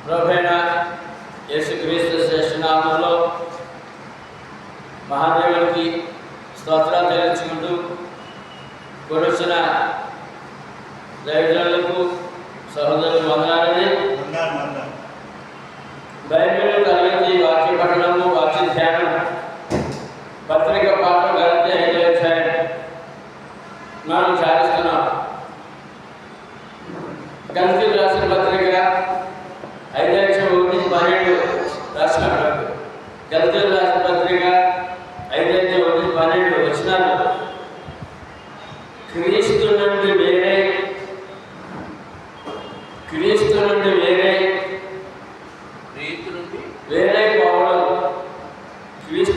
ప్రభువైన యేసుక్రీస్తు శ్రేష్ఠ నామములో మహాదేవునికి స్తోత్రాలు చెల్లించుకుంటూ కొలిచిన దైవజనులకు సహోదరులకు వందనాలని. బైబిల్ కలిగి వాక్య పఠనము, వాక్య ధ్యానం, పత్రిక పాఠం కలిగితే 5వ అధ్యాయం మనం ధ్యానిస్తున్నాం. గల్తీ రాసిన పత్రిక 5:1-12 రాసినప్పుడు గల్తీ రాసిన పత్రిక 5:1-12 వచనాలు క్రీస్తు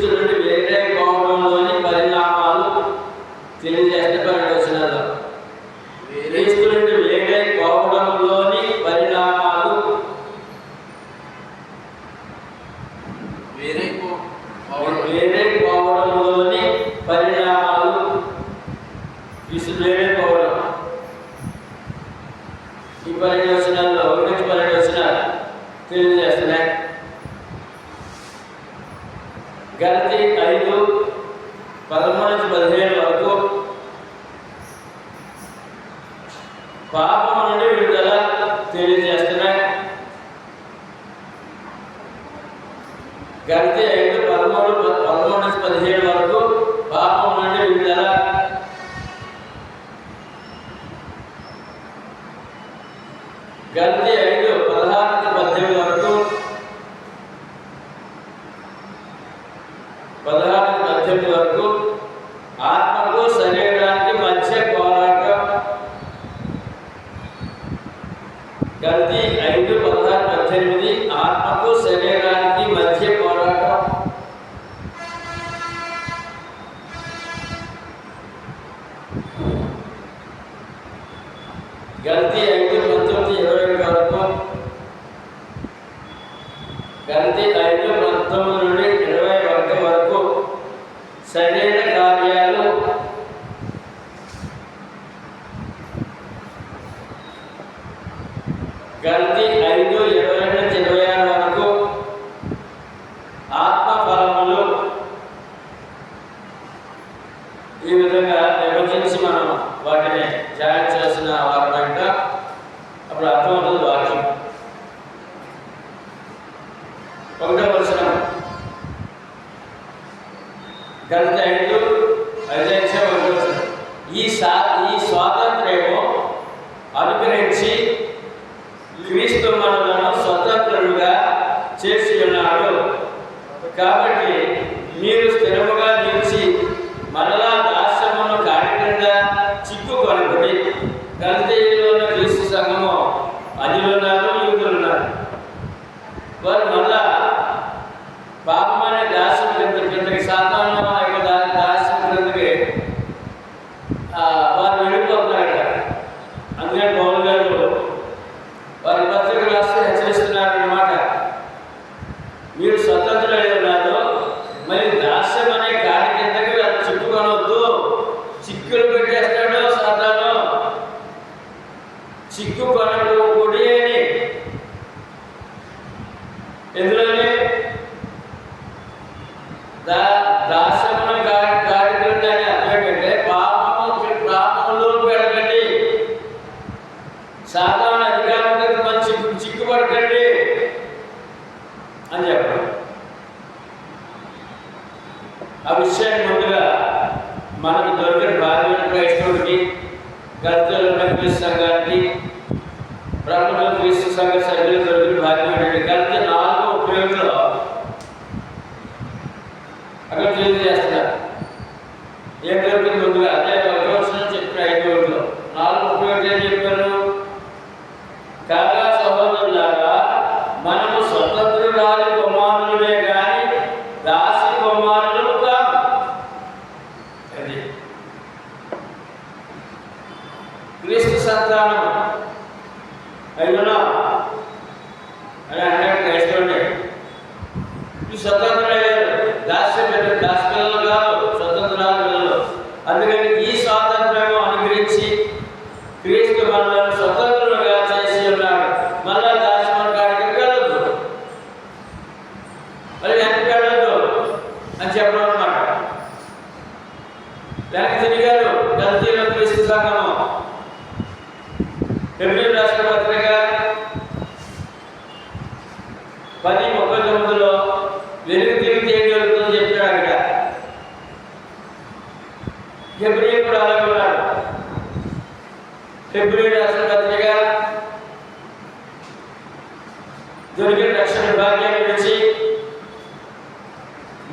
నుండి వేరే పోవడంలోని పరిణామాలు తెలియజేస్తే 12 వచనాలు. క్రీస్తు నుండి వేరే పోవడంలోని పరిణామాలు, వేరే పోవడంలోని పరిణామాలు, క్రీస్తు వేరే పోవడం. ఈ 12 వచనాల్లో 1-12 వచనాలు తెలియజేస్తున్నాయి. గల్తీ 5:13-17 వరకు పాపము నుండి విడుదల తెలియజేస్తున్నాయి. గల్తీ 5:13-17 వరకు పాపం నుండి విడుదల. గల్తీ 5:16-18 వరకు 16-18 వరకు ఆత్మకు శరీరానికి మధ్య పోరాటం. గల్తీ 5:16-18 ఆత్మకు శరీరానికి మధ్య పోరాటం. గల్తీ 5:19-21 వరకు గల్తీ 5:19-21 వరకు శరీర కార్యాలు. గల్తీ 5:22-26 వరకు ఆత్మ ఫలములు. ఈ విధంగా విభజించి మనం వాటిని జాయిన్ చేసిన వారి బయట అప్పుడు అర్థమవుతుంది వాక్యం. 1వ వచనం గల్తీ 5:1 ఈ స్వాతంత్ర్యము అనుగ్రహించి క్రీస్తు మనలను స్వతంత్రులుగా చేసి ఉన్నాడు. కాబట్టి మీరు స్థిరముగా నిలిచి మరలా దాస్యమును కాడి కింద చిక్కుకొనకుడి. గల్తీలో ఉన్న క్రీస్తు సంఘము అన్యులున్నారు, యూదులున్నారు. వారు మళ్ళా పాపమనే దాస్యం కిందకి సాతాను యొక్క దాస్యం కిందకి వారు వెళ్ళిపోతున్నారట. అందుకని పౌలు గారు వారి పత్రిక రాస్తే హెచ్చరిస్తున్నారు అన్నమాట. మీరు స్వతంత్రులై ఉన్నారు, మరి దాస్యం అనే కాడి కిందకి వాళ్ళు చిక్కుకొనవద్దు. చిక్కులు పెట్టేస్తాడు సాతాను. చిక్కుకొనకూడి అని ఎందులోనే దాస్యమున కాడి క్రింద అని అర్థం ఏంటంటే పాపంలో పెరగండి, సాధారణ అధికారులకు మంచి చిక్కుపడకండి అని చెప్పడం. ఆ విషయాన్ని ముందుగా మనకు దొరికిన భాగ్యమైన క్రైస్తవుడికి, గల్తీలో ఉన్న క్రీస్తు సంఘానికి, బ్రహ్మలో క్రీస్తు సంఘ సభ్యులు దొరికిన భాగ్యమైన గల్తీ 4:31 అక్కడ తెలియజేస్తున్నారు. ఏం దొరికింది ముందుగా అదే 1వ వచనం చెప్పిన 5:1 4:31 ఏం చెప్పారు? కాగా సహోదరులారా, మనము స్వతంత్రురాలి కుమారులమే కానీ దాసి కుమారులు కాము. అది క్రీస్తు సంతానం అయినా అని అన్నాడు క్రైస్తవుడే. ఈ స్వతంత్రులయ్యారు, దాసి పిల్లలు కాదు, స్వతంత్రాలు పిల్లలు. అందుకని ఈ స్వాతంత్ర్యం అనుగ్రహించి క్రీస్తు మనలను స్వతంత్రులుగా చేసి ఉన్నాడు. మళ్ళా దాసి మన కాడికి వెళ్ళదు. ఫిబ్రవరి రాష్ట్ర పత్రిక 10:39లో వెలుగు తిరిగితే ఏం జరుగుతుందో చెప్పాడు అక్కడ. ఫిబ్రవరి కూడా అలాగే ఉన్నాడు. ఫిబ్రవరి రాష్ట్ర పత్రిక దొరికిన రక్షణ భాగ్యాన్ని విడిచి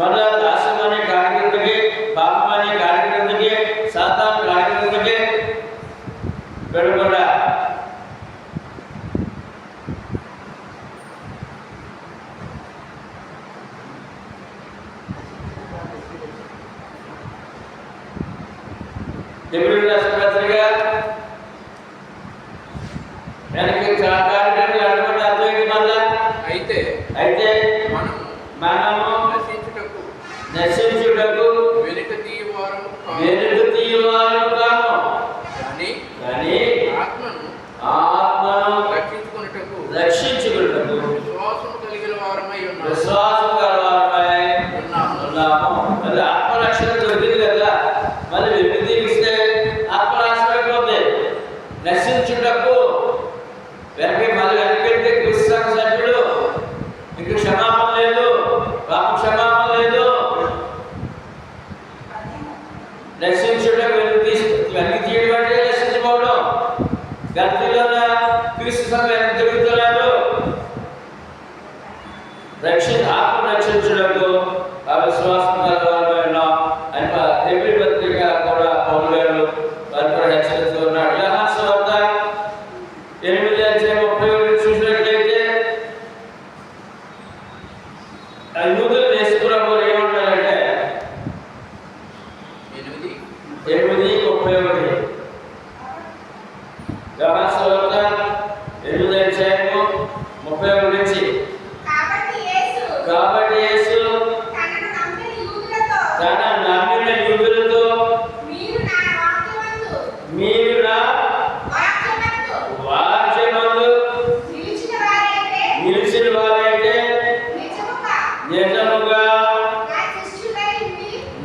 మళ్ళా దాసం అనే కార్యక్రమకి, పాపం అనే కార్యక్రమకి, సాతాను కార్యక్రమకి వెళ్ళకుండా ఫిబ్రవరి రాష్ట్ర పత్రిక వెనక్కి కార్యక్రమం వెళ్ళకుండా అర్థమైంది. మళ్ళా అయితే మనము నశించుటకు వెనుక తీయవారము కాము, కానీ ఆత్మను రక్షించుకున్నటకు విశ్వాసము కలిగిన వారమై ఉన్నాము. అది ఆత్మరక్షణ దొరికింది కదా, మళ్ళీ వెనుక తీస్తే ఆత్మరక్షణ అయిపోతుంది. నశించుటకు వెనక్కి మళ్ళీ వెనకెళ్తే క్రీస్తు సభ్యుడు, ఇంక క్షమాపణ లేదు, పాప క్షమాపణ లేదు. రక్షించుటకు వెనక్కి తీయడం అంటే రక్షించుకోవడం. గతిలో క్రీస్తు సభ వెనక్కి తిరుగుతున్నాడు. ఆత్మ రక్షించుటకు అవిశ్వాసం కలవాలైన అని ఫిబ్రవరి పత్రిక కూడా పౌలు గారు హెచ్చరిస్తూ ఉన్నాడు. యోహాను సువార్త 8:30 చూసినట్లయితే యూదులు యేసుప్రభువు ఏమంటారంటే 8:31 యోహాను సువార్త 8:31 నుంచి కాబట్టి యేసు తన నమ్మిన యూదులతో మీరు నా వాక్యమందు నిలిచిన వారైతే నిజముగా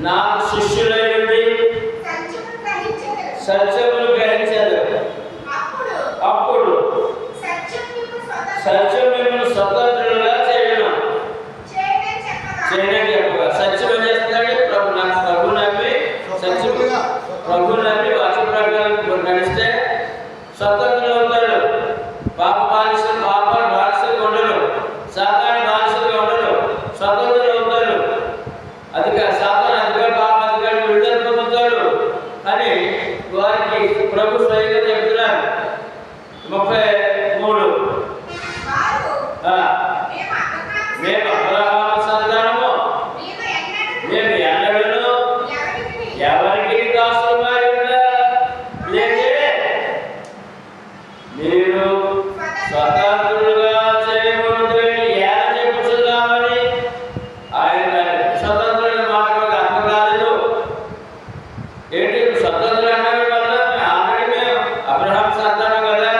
నా శిష్యులై ఉండి సత్యమును గ్రహించారు. అప్పుడు సత్యం మిమ్మల్ని స్వతంత్రులుగా చేయడం చెప్పగా. సత్యం ఏం చేస్తున్నాడు? ప్రభు నమ్మి వాక్య ప్రకారం నడిస్తే స్వతంత్రులు అవుతాడు. పాపాలు బానిసలుగా ఉండరు, సాతాను బానిసలుగా ఉండరు, స్వతంత్రులు అవుతారు. సాతాను అధికారి, పాప అధికారి విడుదల పొందుతాడు అని వారికి ప్రభు స్వయంగా చెప్తున్నారు. 33 మేము అబ్రహాము సంతానము, మేము ఎన్నడూను ఎవరికి దాసులమై ఉండలేదే, మీరు స్వతంత్రులుగా చేయబడుతున్న ఎలా చెప్పుచున్నామని ఆయన స్వతంత్రుల మాటలకు అర్థం కాలేదు. ఏంటి స్వతంత్రులు అన్నవి వల్ల ఆల్రెడీ మేము అబ్రహాం సంతానం కదా,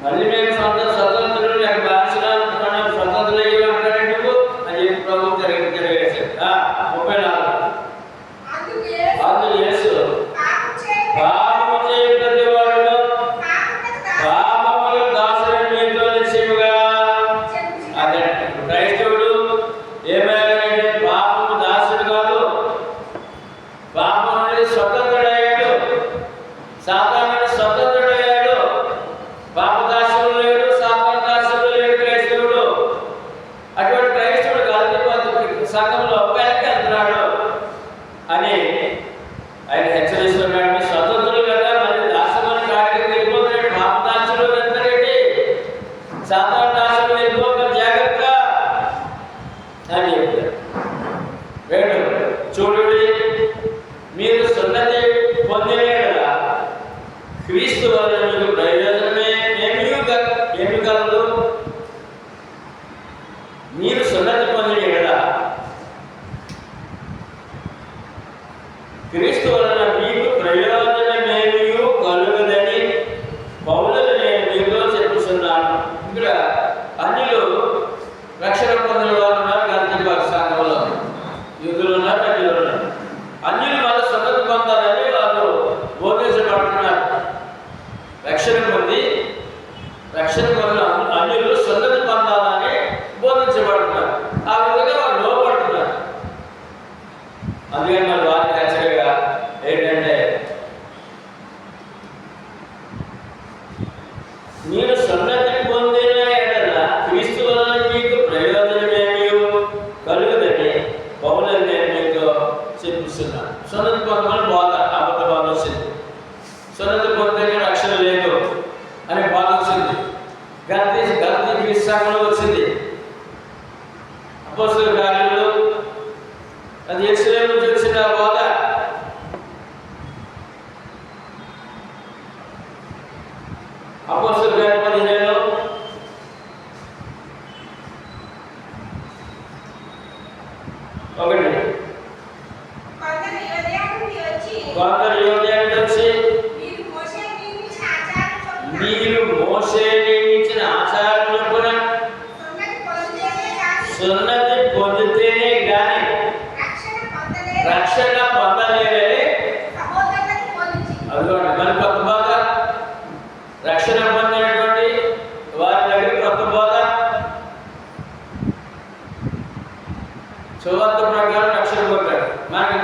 మళ్ళీ మేము స్వతంత్రులు బానిసలు స్వతంత్రులు అయ్యి అంటారండి నువ్వు అని చెప్పి ప్రభు తెలియజేశాడు. 34 అందుకు యేసు పాపము చేయు ప్రతి వాడును పాపములకు దాసుడని మీతో నిశ్చయముగా. అదే క్రైస్తవుడు ఏమయ్యాడంటే పాపము దాసుడు కాదు, పాపం నుండి స్వతంత్రుడయ్యాడు, సాతాను స్వతంత్రుడయ్యాడు. పాపదాసుడు లేడు, సాతాను దాసుడు లేడు క్రైస్తవుడు. అటువంటి క్రైస్తవుడు కాదు సంఘంలో వెనక్కి వెళ్తున్నాడు అని ఆయన హెచ్చరిస్తున్నాడు. స్వతంత్రులు కదా, మరి దాసమని కార్యక్రమం వెళ్ళిపోతున్నాడు. పాపదాసుడు వెళ్తారేంటి, సాతాను దాసుడు వెళ్ళిపోతారు, జాగ్రత్త అని చెప్తారు. వేడు చూడుడి, మీరు సున్నతి పొందిన కదా క్రీస్తు వల్ల మీకు ప్రయోజనమే ఏమి కలదు. మీరు సున్నతి పొందిన కదా క్రీస్తు వలన మీకు ప్రయోజనమేమీ కలుగదని పౌలును నేను మీతో చెప్పుచున్నాను. ఇక్కడ అన్యులు రక్షణ పొందిన వారు ఉన్నారు, గంధ సంఘంలో యూదులు ఉన్నారు, అన్యులు ఉన్నారు. అన్యులు మళ్ళీ సున్నతి పొందాలని వారు కొంతమంది బోధ అబద్ధ బోధ వచ్చింది. సున్నతి పొందితే రక్షణ లేదు అనే బోధ వచ్చింది. గలతీ సంఘంలో వచ్చింది. అపోస్తలుల కార్యాలు అది యెరూషలేము నుంచి వచ్చిన బోధ. అపోస్తలుల కార్యాలు 15 ఒకటి కొందరు యూదయ నుండి వచ్చి మీరు మోషే నియమించిన ఆచారములకున సున్నతి పొందితేనే గాని రక్షణ పొందలేరని అదిగోండి. మరి కొత్త బోధ రక్షణ పొందినటువంటి వారి దగ్గర కొత్త బోధ సువార్త ప్రకారం రక్షణ పొందాడు. మనకి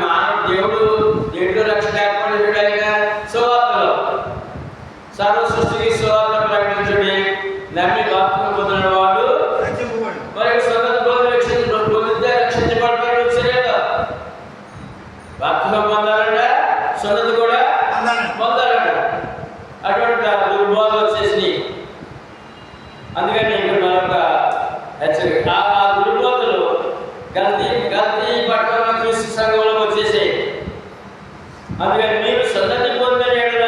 దేవుడు రక్షణ ఏర్పడిన సువార్తలో సర్వ సృష్టికి సువార్త ప్రకటించుడి, నమ్మి బాప్తిసం పొందిన వాడు మరి సున్నతి పొందితే రక్షించబడతాడు. వచ్చేదా బాప్తిసం పొందాలంట, సున్నతి కూడా పొందాలంట. అటువంటి దుర్బోధ వచ్చేసి అందుకని ఇక్కడ మరొక హెచ్చరిక. ఆ దుర్బోధలు గల్తీ పట్టణ క్రీస్తు సంఘంలో వచ్చేసాయి. అందుకని మీరు సున్నతి పొందిన ఎడల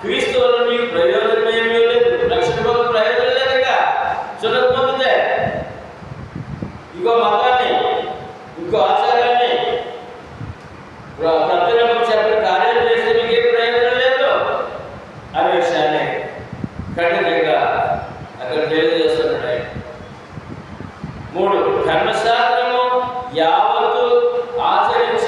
క్రీస్తు వల్ల మీకు ప్రయోజనం ఏమీ లేదు, రక్షణ పొందిన ప్రయోజనం లేదుగా. సున్నతి పొందితే ఇంకో మతాన్ని ఇంకో ఆచారాన్ని ప్రతిరోజు చెప్పిన కార్యాలు చేస్తే మీకు ఏం ప్రయోజనం లేదు అనే విషయాన్ని ఖండితంగా అక్కడ తెలియజేస్తున్నాడు. 3 ధర్మశాస్త్రము యావత్తు ఆచరించ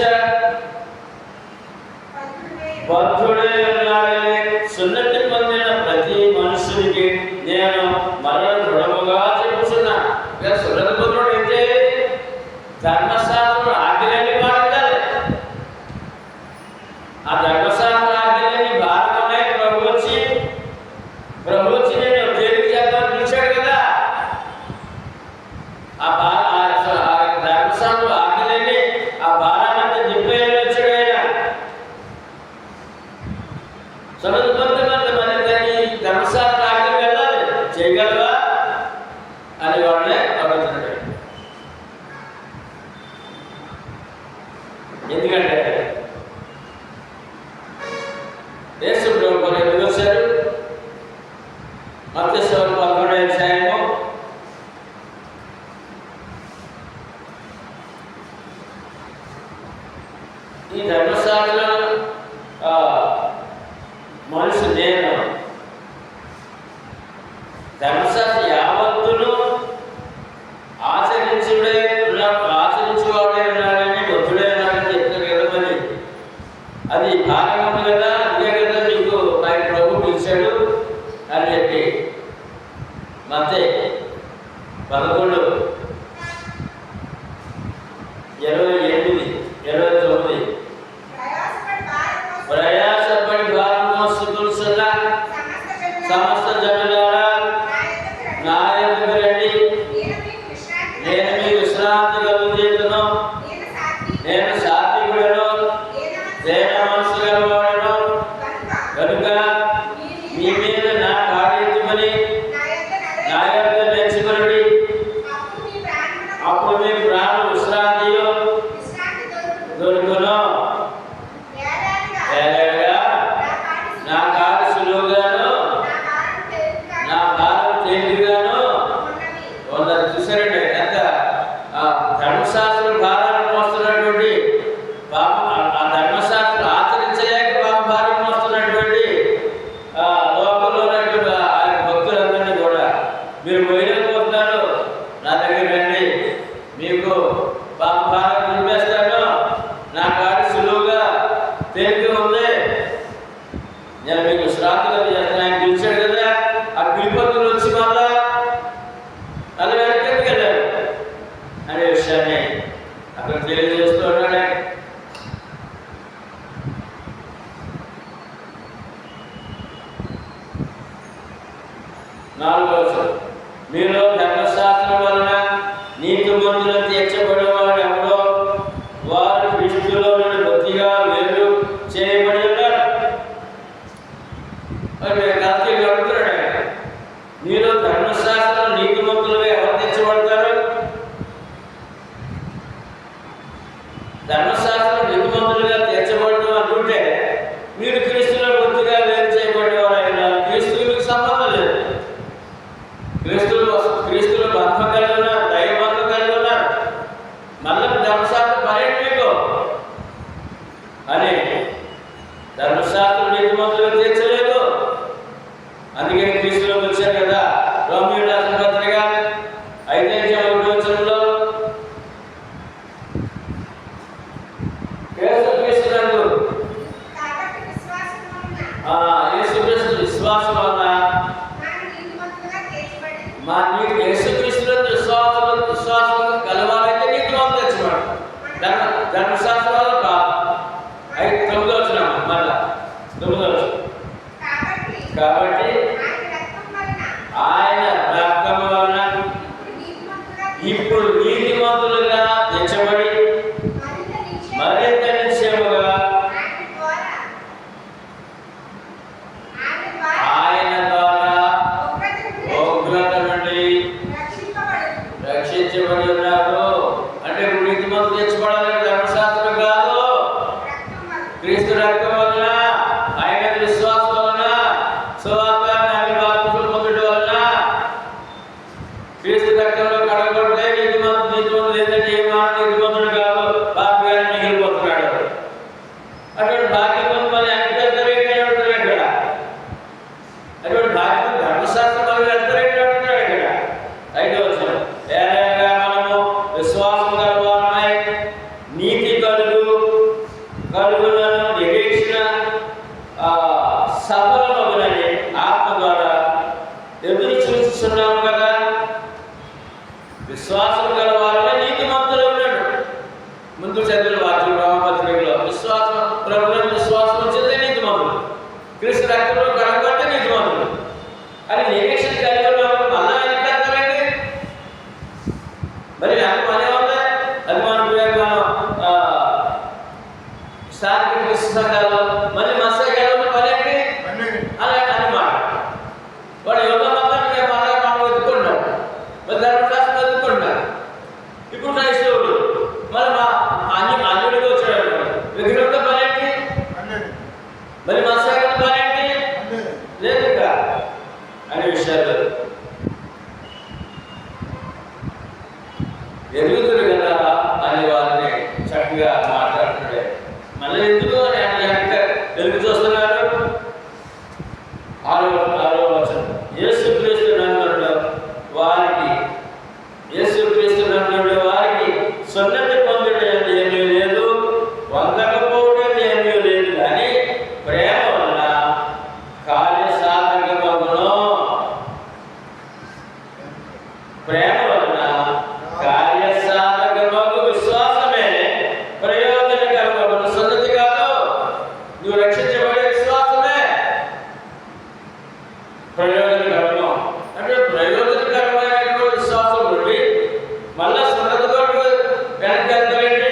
బద్ధుడై ఉన్నాడని సున్నతి పొందిన ప్రతి మనుషునికి నేను మరణ దృఢముగా చెప్పుచున్నా. సున్నతి పొందుడు ఏం చేయాలి? ధర్మశాస్త్రం ఆజ్ఞలని పాటించాలి. ఆ ధర్మశాస్త్ర ఆజ్ఞలని భారతమై ప్రభు వచ్చి నేను తేలిక చేద్దాం పిలిచాడు కదా. ఆ ధర్మశాస్త్ర ఆజ్ఞలని ఆ భారాన్ని దింపేయాలని వచ్చాడు ఆయన. సున్నతి పొందినంత మరి దాన్ని ధర్మశాస్త్ర ఆజ్ఞలు వెళ్ళాలి, చేయగలవా అని వాళ్ళనే అడుగుతున్నాడు. ఎందుకంటే యేసు ప్రభువు ఎందుకు వచ్చారు? మత్తయి 11వ అధ్యాయము 'ఈ ధర్మశాస్త్రం మనిషి నేను ధర్మశాస్త్ర యావత్తును ఆచరించేవాడే ఉన్నాడని బుద్ధుడే ఉన్నాడని చెప్తారు కదా. మరి అది భాగం ఉంది కదా, అదే కదా నీకు ఆయన ప్రభు పిలిచాడు అని చెప్పి మత్తయి 11:28-29 ప్రయాసపడి భారం మోసుకొనుచున్న సమస్త జనులారా నా యొద్దకు రండి, నేను మీకు విశ్రాంతి కలుగజేయుదును. నేను సాత్వికుడను, దీన మనసు గలవాడను కనుక మీ మీద నా కార్యమని నా యొద్ద నేర్చుకొనుడి. అప్పుడు మీ ప్రాణ విశ్రాంతి దొరుకును. నా కార్య సులువుగాను నా భారం తేలికగాను ఉన్నది. చూసారండి ఎంత ధర్మశాస్త్రం భారాన్ని మోస్తున్నటువంటి పాపం, ఆ ధర్మశాస్త్రం ఆచరించలేక పాప భారం మోస్తున్నటువంటి లోకంలో ఉన్నటువంటి ఆయన భక్తులందరినీ కూడా మీరు పోయిపోతున్నారు, నా దగ్గర రండి, మీకు పాప భారం నింపేస్తాను, నా కార్య సులువుగా తేలిక ఉంది, నేను మీకు శ్రాంతిగా చేస్తాను. ఆయన పిలిచాడు కదా, ఆ పిలుపొందులు వచ్చి మళ్ళా అలా వెనక్కి వెళ్ళారు అనే విషయాన్ని అక్కడ తెలియజేస్తూ ఉన్నాడు. మీలో ధర్మశాస్త్రం వలన నీతిమంతులను తీర్చబడేవాడు ఎవడో వారు క్రీస్తులో నుండి బొత్తిగా వేరు మరి కార్తీక అడుగుతున్నాడు ఆయన, మీరు ధర్మశాస్త్రం నీతిమంతులుగా ఎవరు తెచ్చబడతారు? ధర్మశాస్త్రం నీతిమంతులుగా తీర్చబడటం అంటుంటే మీరు క్రీస్తులో పూర్తిగా వేరు చేయబడేవారు. అయినా క్రీస్తులకు సంబంధం లేదు. క్రీస్తులు బంధం కలిగి ఉన్నారు, దైవ బంధం కలిగి ఉన్నారు. మళ్ళీ ధర్మశాస్త్రం పర్యటన మీకు అని ధర్మశాస్త్రం నీతిమంతులుగా తీర్చలేదు. అందుకే క్రీస్తులోకి వచ్చారు కదా. రోమీయులకు రాసిన పత్రిక 5:1 యేసుక్రీస్తు విశ్వాసం వలన యేసుక్రీస్తులో విశ్వాసం కలవాలైతే నీతిమంతులు తెచ్చబడు. ధర్మశాస్త్రం వల్ల కాదు. 9 మళ్ళా 9 కాబట్టి ఆయన రక్తం వలన ఇప్పుడు నీతిమంతులుగా తెచ్చబడి మరింత నిశ్చయముగా ఆయన ద్వారా ఉగ్రత నుండి రక్షించబడి ఉన్నారు. అంటే ఇప్పుడు నీతిమంతులు తెచ్చబడాలని ధర్మశాస్త్రం కాదు, క్రీస్తు రక్తం వలన, ఆయన విశ్వాసం వలన, సువార్తని బాప్తిస్మం పొందడం వలన, క్రీస్తు రక్తంలో కడగబడితే నీతిమంతులు లేదంటే ఏ మానవ నీతిమంతుడు కాదు, పాపిగానే మిగిలిపోతున్నాడు. అటువంటి భాగ్యం మళ్ళీ ఎంత వెళ్తారు ఇక్కడ? అటువంటి భాగ్యం ధర్మశాస్త్రం మళ్ళీ వెళ్తారు ఇక్కడ. 5వ ఏదైనా మనము విశ్వాసం కలవాలమై నీతి కలుగులను నిరీక్షణ సఫలమగునని ఆత్మ ద్వారా ఎదురు చూస్తున్నాము కదా. విశ్వాసం కలవాలమై నీతిమంతులు ఉన్నాడు. ముందు చదివిన వాక్యం రామపత్రికలో విశ్వాసం, ప్రభుత్వం విశ్వాసం వచ్చిందే నీతిమంతులు, క్రీస్తు రక్తంలో కడగబడితే నీతిమంతులు అని నిరీక్షణ కలిగి ఉన్నాము. మళ్ళా వెనకాలండి మరి ఎంత పని ఉంది. అది మనం స్థానిక క్రీస్తు సంఘాలు మళ్ళీ మత్స్యకాలంలో పని ఏంటి అలా అన్నమాట. వాడు యోగా మాత్రం మళ్ళా మనం వెతుకుంటున్నాడు, మరి ధర్మశాస్త్రం వెతుకుంటున్నాడు. ఇప్పుడు క్రైస్తవుడు మరి మా అన్యుడికి వచ్చాడు, విగ్రహంతో పని ఏంటి? మరి మత్స్యకాలం పని ఏంటి? లేదు ఇంకా అనే విషయాలు ఎదుగుతురు కదా అని వారిని చక్కగా మాట్లాడుతున్నాడే. మళ్ళీ ఎందుకు వెలుగు చూస్తున్నారు? 6వ వచనం, యేసుక్రీస్తు నందుడు వారికి సున్నతి పొందడం ఏమీ లేదు, పొందకపోవడం ఏమీ లేదు, కానీ ప్రేమ వలన కార్యసాధకమగును. ప్రేమ వలన కార్యసాధకమగు విశ్వాసమే ప్రయోజనకరమగును. సున్నతి కాదు, నువ్వు రక్షించబడే విశ్వాసమే ప్రయోజనకరము. అంటే ప్రయోజనకరమైనటువంటి విశ్వాసం నుండి మళ్ళా సున్నతితో వెనక్కి వెళ్తారేంటి?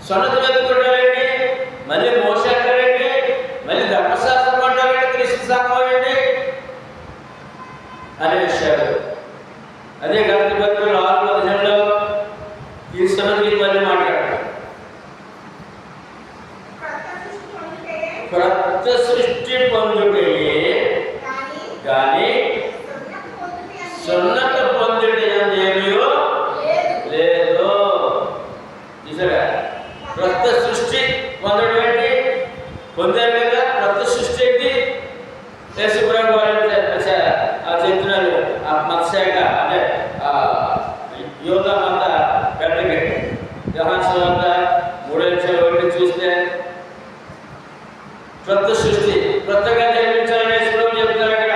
సున్నతి వెతుకుంటారేంటి? మళ్ళీ మోస అంటారేంటి? మళ్ళీ ధర్మశాస్త్రం అంటారేంటి? క్రీస్తు సంఘం ఏంటి అనే విషయాలు. అదే గలతీ పత్రిక 6:15 ఈ సున్నతి మళ్ళీ మాట్లాడతారు. క్రొత్త సృష్టి పొందుటే కానీ సున్నత పొందుటే ఏమీయో లేదు. చూసారా? క్రొత్త సృష్టి పొందడం ఏంటి? పొందారు కదా. క్రొత్త సృష్టి ఏంటి? యేసుప్రభు చెప్తున్నారు. ఆ మత్స్యక అంటే యోధ మత పెద్దకి యోహాను సువార్త 3:1 చూస్తే క్రొత్త సృష్టి, కొత్తగా నిర్మించాలని యేసుప్రభు చెప్తారు అక్కడ.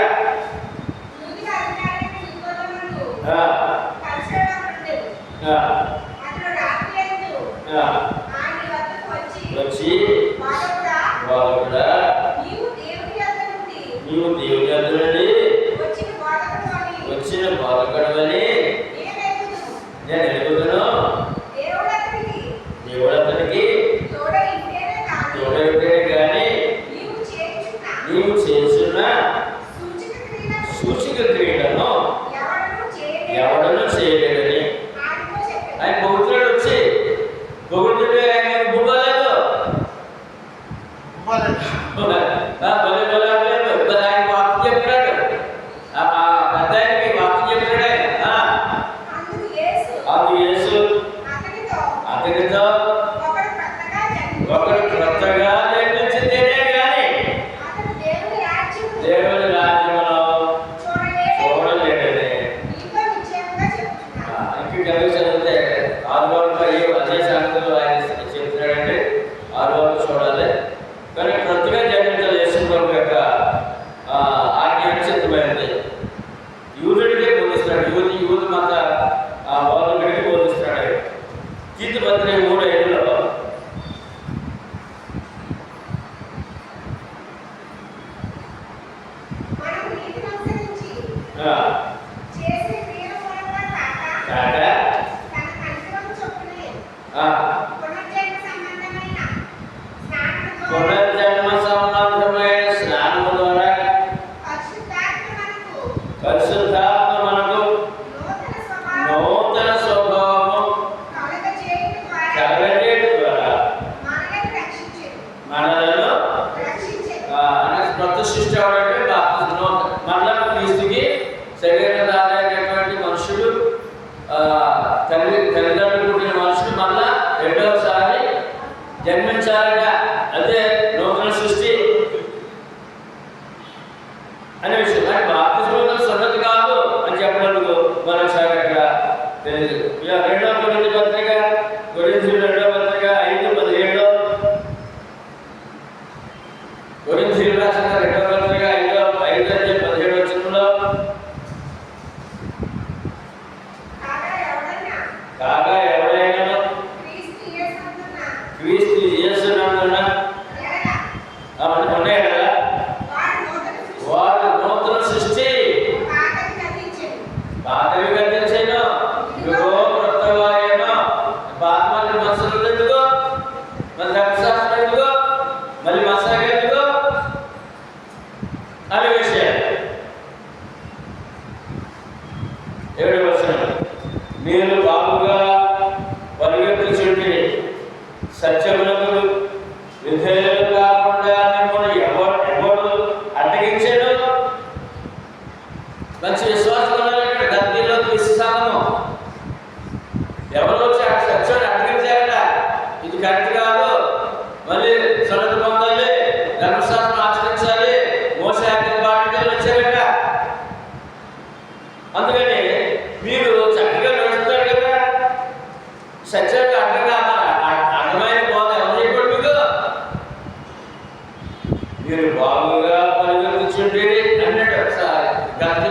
వచ్చి వాళ్ళు కూడా నీవు దేవుని యొద్ద నుండి వచ్చిన బాధకడవని నేను ఎదుగుతాను. దేవుడు అతనికి తోడైతేనే కానీ నీవు చేస్తున్నా వాక్యం చెప్పాడు, పెద్దాయనకి వాక్యం చెప్పాడే. అది యేసు అతనితో ఒకడు క్రొత్తగా జన్మించితేనే కానీ దేవుని రాజ్యంలో చూడలేడని. ఇంక కలిగి చదివితే 6 అదే సంగతులు ఆయన చెప్తున్నాడండి. 6 చూడాలి. కానీ క్రొత్తగా జన్మించాలి యేసు ప్రభు యొక్క ఆజ్ఞ సిద్ధమైనది. యూదుడికే బోధిస్తాడు, యూదు మత బోధకుడికి బోధిస్తాడు. తీతు పత్రిక 3:5 పునర్జన్మ సంబంధమైన స్నానము ద్వారా పరిశుద్ధాత్మ మనకు నూతన స్వభావము కలగజేయడం ద్వారా మనలను కొత్త సృష్టి అవడంటే మరలా క్రీస్తుకి శరీరధారైనటువంటి మనుషులు, తల్లిదండ్రులు పుట్టిన మనుషులు మళ్ళా రెండవసారి జన్మించాలట. అదే నూతన సృష్టి అనే విషయం. కానీ బాప్తిస్మం సున్నతి కాదు అని చెప్పడానికి మరోసారి అక్కడ తెలియదు. 2వ కొరింథీ పత్రిక 2వ పత్రిక 5:17 కొరింథీయులకు రాసిన 2వ పత్రిక 5:17 వచనంలో కాగా ఎవరైనా క్రీస్తు యేసునందున ఉన్నాయి కదా, వాడు నూతన సృష్టి, పాతవి గతించేను, ఇదిగో క్రొత్తవాయేను. పాతమల్లి మనుషులు ఎందుకో, మరి ధర్మశాస్త్రం ఎందుకో, మళ్ళీ మసాగా ఎందుకో అనే విషయాలు. 7వ వచనం, మీరు బాగుగా పరిగెత్తుచుండి సత్యములకు విధేయులు కాకుండా మిమ్మల్ని ఎవరు అడ్డగించాడు. మంచి విశ్వాసం ఉన్నారంటే గద్దీలో తీసుకున్నాము. ఎవరు వచ్చి సత్యాన్ని అడ్డగించారట, ఇది కరెక్ట్ కాదు, మళ్ళీ సున్నతి పొందాలి, ధర్మశాస్త్రం ఆచరించాలి, మోసే ఆజ్ఞలు పాటించాలని వచ్చారట. అందుకని మీరు చక్కగా నడుస్తున్నారు కదా, సత్యానికి అడ్డమైన బోధ ఎవరు చెప్పాడు మీకు? మీరు బాగుగా పరిగెత్తుచుండి అన్నట్టు ఒకసారి గద్దీ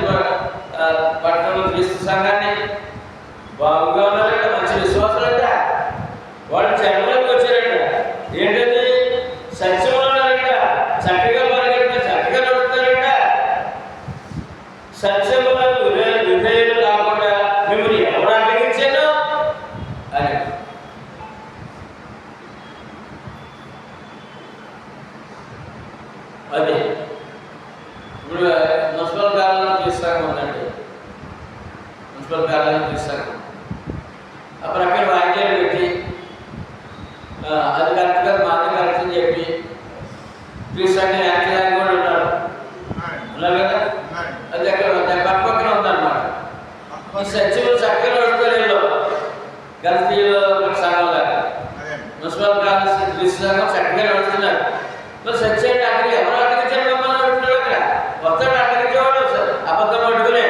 పట్టణంలో క్రీస్తు సంఘాన్ని బాగుగా ఉన్నారంట, మంచి విశ్వాసాలంట. వాళ్ళు చెన్నలోకి వచ్చారంట. ఏంటంటే సత్యంలో ఉన్నారంట, చక్కగా పరిగెత్తారు, చక్కగా నడుస్తారంట. సత్యములకు విధేయులు కాకుండా మిమ్మల్ని ఎవరు అడ్డగించాను అని. అది ఇప్పుడు మున్సిపల్ కార్యాలయం తీస్తాను ఉందండి. మున్సిపల్ కార్యాలయం తీస్తాను అప్పుడు అక్కడ వాయిద్యాలు పెట్టి అది కరెక్ట్ కాదు, మాది కరెక్ట్ అని చెప్పి తీస్తాను యాక్చువల్ కూడా ఉన్నారు కదా. అది అక్కడ పక్కన ఉందన్నమాట. ఈ సత్యములు చక్కగా నడుస్తారు గల్తీలో సంఘంలో. మున్సిపల్ కార్యాలయం క్రీస్తు సంఘం చక్కగా నడుస్తున్నారు. మరి సత్యాన్ని అక్కడ ఎవరు అడ్డగించారు? మమ్మల్ని అడుగుతున్నారు. అక్కడ వస్తాడు అడ్డగించేవాడు అబద్ధం పట్టుకునే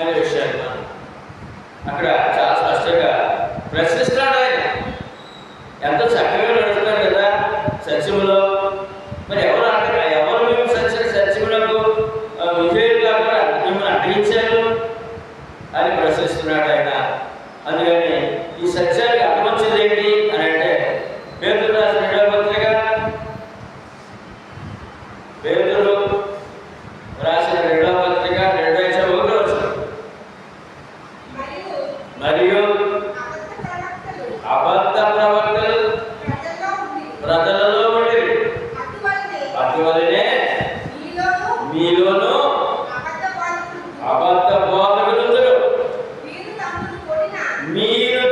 అనే విషయాన్ని అక్కడ చాలా స్పష్టంగా ప్రశ్నిస్తున్నాడు ఆయన. ఎంతో చక్కగా నడుస్తున్నారు కదా సత్యములో, మరి ఎవరు మేము సత్యములకు విజయులు కాకుండా మిమ్మల్ని అడ్డగించారు అని ప్రశ్నిస్తున్నాడు ఆయన. అందుకని ఈ సత్యానికి అర్థం వచ్చింది ఏంటి అని అంటే పేతురు రాసిన 2వ పత్రిక, పేతురు రాసిన 2వ పత్రిక 2:1 మరియు అబద్ధ ప్రవక్తలు ప్రజలలో ఉండి అటువలనే మీలోను అబద్ధ బోధకులు, వీరు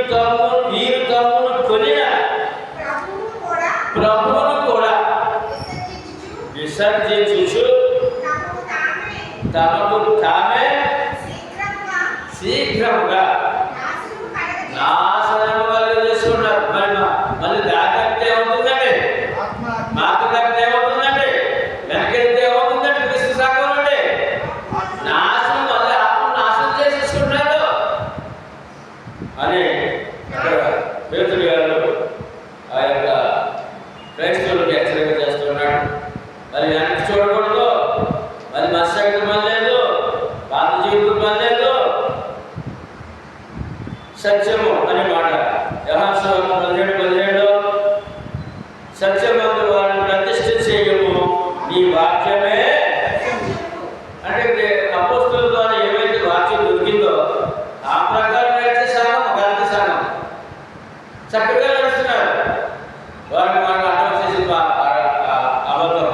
తమ్మును కొనిన ప్రభువును కూడా విసర్జించుచు తమకు తామే శీఘ్రముగా నాశనము కలుగజేసుకున్నారు. మరి మళ్ళీ దాకడితే ఏమవుతుందండి? మాకు దక్కితే ఏమవుతుందండి? వెనకెళ్తే ఏమవుతుందండి? క్రీస్తు సంఘం నుండి నాశనం, మళ్ళీ ఆత్మ నాశనం చేసేసుకుంటున్నారు అని అక్కడ పేతురు గారు ఆ యొక్క క్రైస్తవులకు హెచ్చరిక చేస్తున్నాడు. మరి వెనక్కి చూడకూడదు, మరి మత్స్యగతి పని లేదు, పాత జీవితం పని లేదు, సత్యము అనే మాట యోహాను సువార్త 17:17 సత్యమందు వారిని ప్రతిష్ఠ చేయము, నీ వాక్యమే. అంటే అపోస్తుల ద్వారా ఏమైతే వాక్యం దొరికిందో ఆ ప్రకారం అయితే సంఘం గంట సంఘం చక్కగా నడుస్తున్నారు. వారిని వాళ్ళు అర్థం చేసి అబద్ధం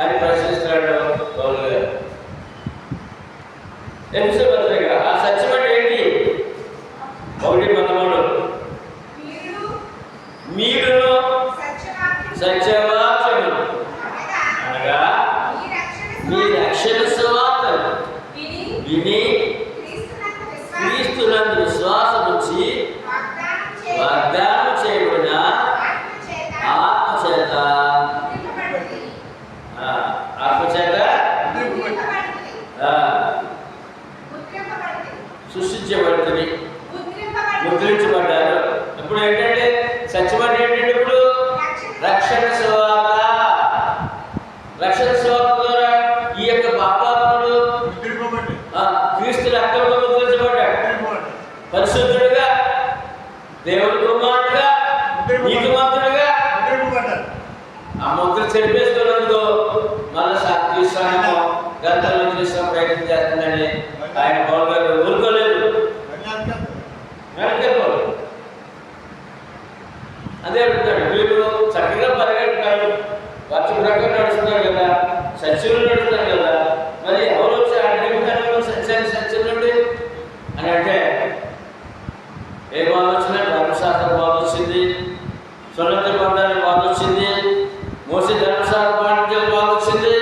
అని ప్రశ్నిస్తున్నాడు పౌలు గారు. ఎఫెసీ పత్రిక ఆ సత్యం అంటే ఏంటి? 1:13 మీరును సత్యవాక్యము అనగా మీ రక్షణ సువార్తను విని క్రీస్తునందు విశ్వాసం ఉంచి వాగ్దానం చేయబడిన ఆత్మచేత సృష్టించబడుతుంది, ముద్రించబడ్డారు. ఇప్పుడు ఏంటంటే సత్యం అంటే ఏంటంటే ఇప్పుడు రక్షణ సువార్త. రక్షణ సువార్త ద్వారా ఈ యొక్క పాపాత్ముడు క్రీస్తు రక్తంలో ముద్రించబడ్డాడు. పరిశుద్ధుడుగా, దేవుడి కుమారుడుగా, నీతిమంతుడుగా ఆ ముద్ర చెరిపేస్తున్నందుకు మళ్ళీ క్రీస్తు గంటల్లో క్రీస్తు ప్రయత్నం చేస్తుందని ఆయన పౌలు గారు ఊరుకోలేదు, వెనకెళ్ళిపోలేదు. అదే అడుగుతాడు, వీళ్ళు చక్కగా పరిగెట్టుతారు, వాక్య ప్రకారం నడుస్తున్నారు కదా, సత్యంలో నడుస్తున్నారు కదా, మరి ఎవరు వచ్చి అడిగిన సత్యాన్ని సత్యం నుండి అని అంటే ఏ బాధ వచ్చినా ధర్మశాస్త్రం బాధ వచ్చింది, సున్నతి బంధానికి బాధ వచ్చింది, మోసే ధర్మశాస్త్రం పాటించే బాధ వచ్చింది.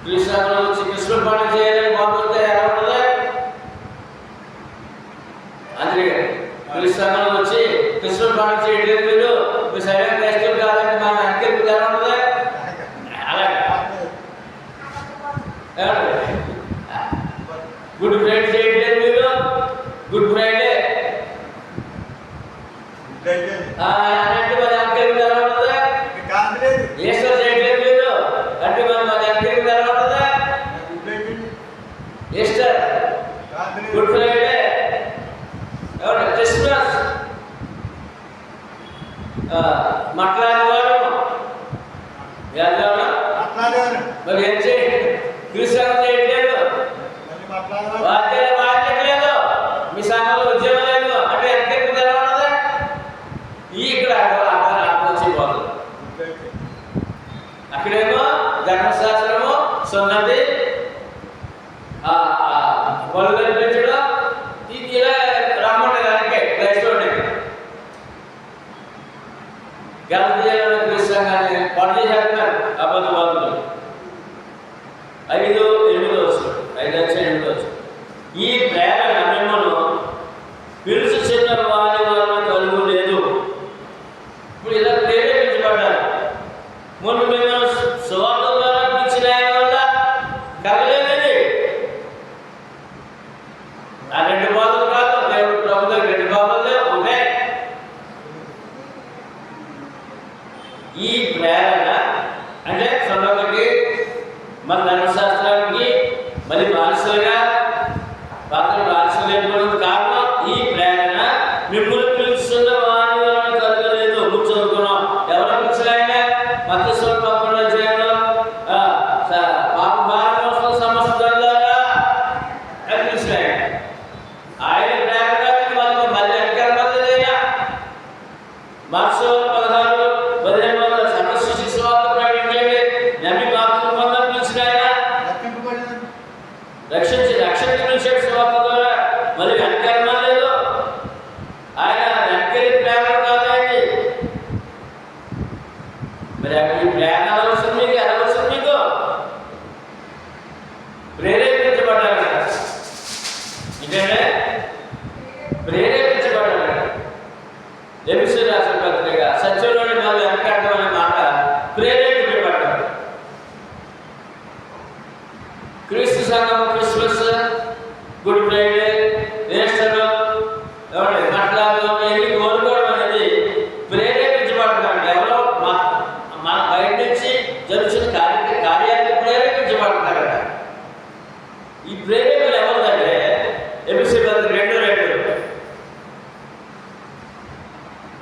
క్రీస్తులో వచ్చి కృష్ణుడు పాఠం చేయాలని బాధ వస్తే ఎలా ఉండదు? అందుకే క్రీస్తులో వచ్చి కృష్ణుడు పాఠం చేయట్లేదు, మీరు మీ సరైన క్రైస్తవులు కాదంటే మన అంకెలు ఎలా ఉండదు? అలాగే గుడ్ ఫ్రైడే చేయట్లేదు మీరు, గుడ్ ఫ్రైడే అంటే మన అంకెలు ఎలా ఉండదు? ఈస్టర్ చేయట్లేదు మీరు అంటే మన అంకెలు ఎలా ఉండదు? ఈస్టర్, గుడ్ ఫ్రైడే, క్రిస్మస్, మాట్లాడేవారు మరి ఏం చేయండి? క్రీస్తు చేయట్లేదు, వాక్యలేదు, మీ సంఘంలో ఉద్యోగం లేదు అంటే ఎంతెక్కువ ఎలా ఉన్నది? ఇక్కడ ఆత్మచ్చిపోతుంది. అక్కడేమో ధర్మశాస్త్రము సున్నతి పలు కల్పించడం, ఇలా రమ్మంటారు. అందుకే క్రైస్తవుడిని గలతీయుల క్రీస్తు సంఘాన్ని పాటు చేస్తున్నారు అబద్ధవాదులు. 5:8 ఈ ప్రేరణ మిమ్మల్ని పిలుచు చిన్న వారి వలన కలుగు లేదు. ఇప్పుడు ఇలా ప్రేరేపించబడ్డారు. ముందు మిమ్మల్ని సువార్త ద్వారా పిలిచిన ఆయన వల్ల కలగలేదండి. ఆ 2 బాధలు కాదు, దేవుడు ప్రభు దగ్గర 2 బాధలు ఉంటాయి. ఈ ప్రేరణ అంటే సొంతకి మన ధర్మశాస్త్రానికి మళ్ళీ బానిసలుగా పాత్ర బానిసలు లేకపోవడానికి కారణం ఈ ప్రేరణ మిమ్మల్ని పిలుస్తున్న వారి వలన కలగలేదు. నువ్వు చదువుకున్నాం, ఎవరు పిలిచిన ఆయన? మత్తయి 11:11 పాప భారం సమస్తలారా అని పిలిచిన ఆయన ప్రేరణ మళ్ళీ ఎక్కడ మళ్ళీ మార్చి 16:15 సమస్య స్వార్థ ప్రకటించండి, నమ్మి బాప్తిస్మం పొందని పిలిచిన ఆయన రక్షణ స్వార్థ ద్వారా ఏంటంటే ప్రేరేపించబడాలి. ఎఫెసీయులకు రాసిన పత్రిక సత్యంలోని మళ్ళీ వెనకాడడం అనే మాట ప్రేరేపించబడ్డారు. క్రీస్తు సంఘం క్రిస్మస్, గుడ్ ఫ్రైడే, ఈస్టర్, మట్లాలు ఇవన్నీ కోరుకోవడం అనేది ప్రేరేపించబడుతున్నాడు. ఎవరో మన బయట నుంచి జరుగుతున్న కార్యాన్ని ప్రేరేపించబడుతున్నారట. ఈ ప్రేరేపణ ఎవరిదంటే ఎఫెసీయులకు పత్రిక 2:2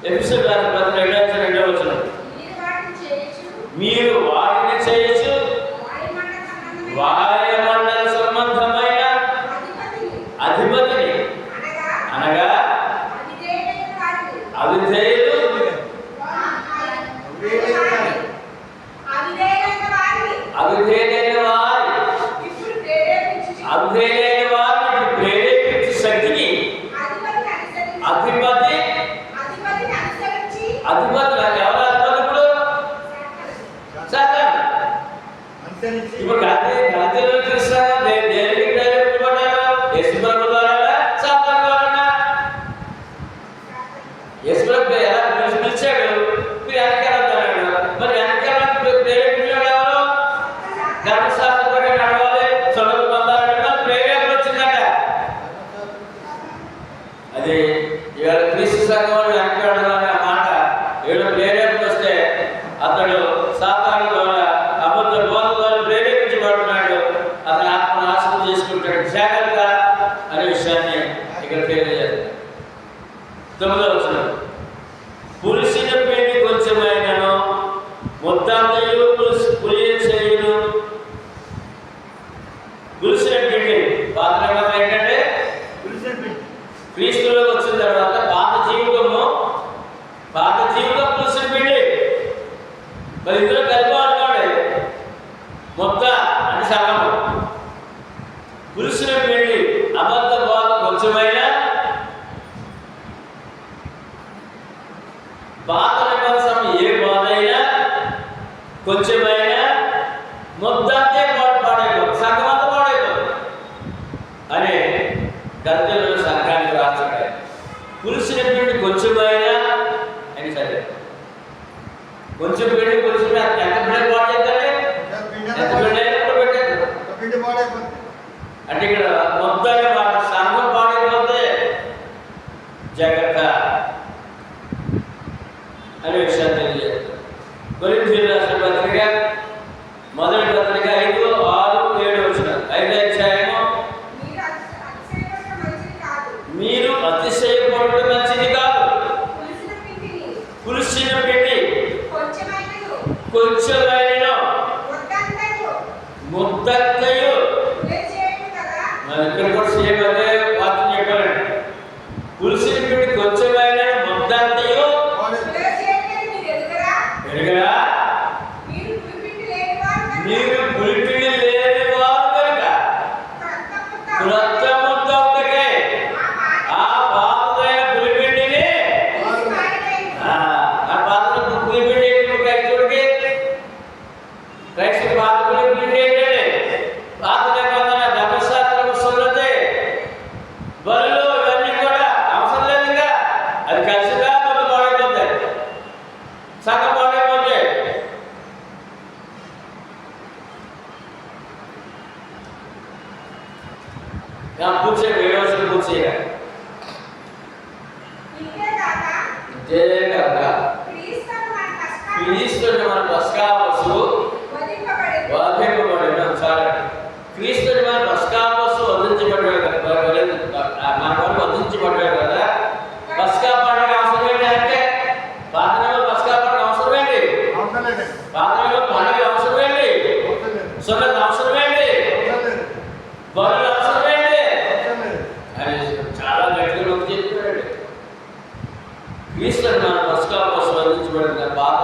ఎఫెసీయులకు రాసిన పత్రిక 2:2 మీరు వాటిని చేయొచ్చు వాయుమండల సంబంధమైన అధిపతిని అనగా అవిధేయులు ప్రేరేపించే శక్తిని అధిపతి ఎవరు అధిపతుడు సాతాను. ఇప్పుడు గలతీయులు చూస్తారా దేనికి ప్రేరేపించబడ్డారు? యేసుప్రభు ద్వారా సాతాను ద్వారా. యేసుప్రభు ఎలా పిలిచాడు, మీరు వెనకాలన్నాడు. మరి వెనకాల ప్రేరేపించాడు ఎవరు? ధర్మశాస్త్ర ప్రకారం నడవాలి, సొంత పొందాలంటే ప్రేరేపణ వచ్చిందట. అది ఇవాళ క్రీస్తు సంఘం వెనకాడడం అనే మాట ఏడు ప్రేరేపణ వస్తే అతడు సాతాను ద్వారా అబద్ధ బోధ ద్వారా ప్రేరేపించబడుతున్నాడు. అతని ఆత్మను నాశనం చేసుకుంటాడు. జాగ్రత్త అనే విషయాన్ని ఇక్కడ తెలియజేస్తాడు. 9వ వచనం, పులిసిన పిండి కొంచెమైనను ముద్దంతయు పులియ చేయును. పులిసిన పిండి పాత్ర ఏంటంటే క్రీస్తులోకి వచ్చిన తర్వాత పాత జీవితం పులిసిన పిండి. మరి ఇందులో కలిపి అనుకోండి, మొత్తం అంటే సగం. పులిసిన పిండి అబద్ధ బోధ కొంచెమైనా, పాత నిబంధన ఏ బోధ అయినా కొంచెమైనా మొత్తంతే పాడైపోతుంది, సగం అంతా పాడైపోతుంది అని గద్దెలు సంఘానికి రాస్తాడు. పులిసిన పిండి కొంచెమైనా అని సరే, కొంచెం పిండి కొంచెం ఎంత పిండి పాడు చేద్దండి, ఎంత పిండి అయినప్పుడు పెట్టేది అంటే ఇక్కడ మొత్తాన్ని సగం పాడైపోతే జాగ్రత్త అనే విషయాన్ని తెలియజేస్తారు. కొరింథీయులకు రాసిన పత్రిక మొదటి పత్రిక 5:6-7 5వ అధ్యాయము, మీరు అతిశయపడుట మంచిది కాదు, పులిసిన పిండి కొంచెమైనను ముద్దంతయు. ఇక్కడ కూడా సేమ్ అదే వాక్యం చెప్పారండి. పులిసిన పిండి కొంచెమైన ముద్దంతయు ఎరుగరా, మీరు పులిపిండి లేని వారు కనుక క్రొత్త ముద్ద ఒకటే ఆ పాతదైన పులిపిండిని పులిపిండి క్రైస్తవుడికి క్రైస్తవుడి పాత పులిపిండి ఏంటంటే పాత నిబంధన ధర్మశాస్త్రం వస్తున్నది. బలులు ఇవన్నీ కూడా అవసరం లేదు. ఇంకా అది కలిసిగా మొత్తం పాడైపోతాయి, సగం పాడైపోతాయి. పూర్తి 7వ వచనం పూర్తి చేయాలి. ఇదే కాక క్రీస్తుని మన పస్కా వస్తువు వధింపబడిన చాలా క్రీస్తుని మన పస్కా వస్తువు వధించబడ్డాడు కదా, మన వాళ్ళు వధించబడ్డాడు కదా. పస్కా పండుగ అవసరం ఏంటి అంటే పాతలో పస్కా పండుగ అవసరం ఏంటి, పాతలో పండుగ అవసరం ఏంటి, సున్నత అవసరం ఏంటి, బరువులు అవసరం ఏంటి అని చాలా గట్టిగా నొక్కి చెప్తున్నాడు. క్రీస్తుని మన పస్కా వస్తువు వధించబడిన పాత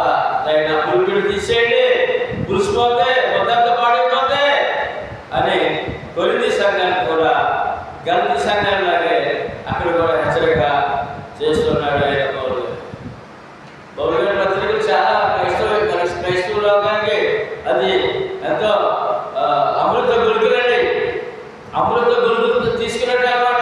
అయినా పులిపిడి తీసేయండి, పులిసిపోతే మొత్తంతో పాడైపోతే అని కొరింథీ సంఘానికి కూడా గలతీ సంఘాలాగే అక్కడ కూడా హెచ్చరిక చేస్తున్నాడు ఆయన పౌలు. పౌలు గారి పత్రికలు చాలా క్రైస్తవ లోకానికి అది ఎంతో అమృత గురుకులండి. అమృత గురుకులు తీసుకున్నట్టు అన్నమాట.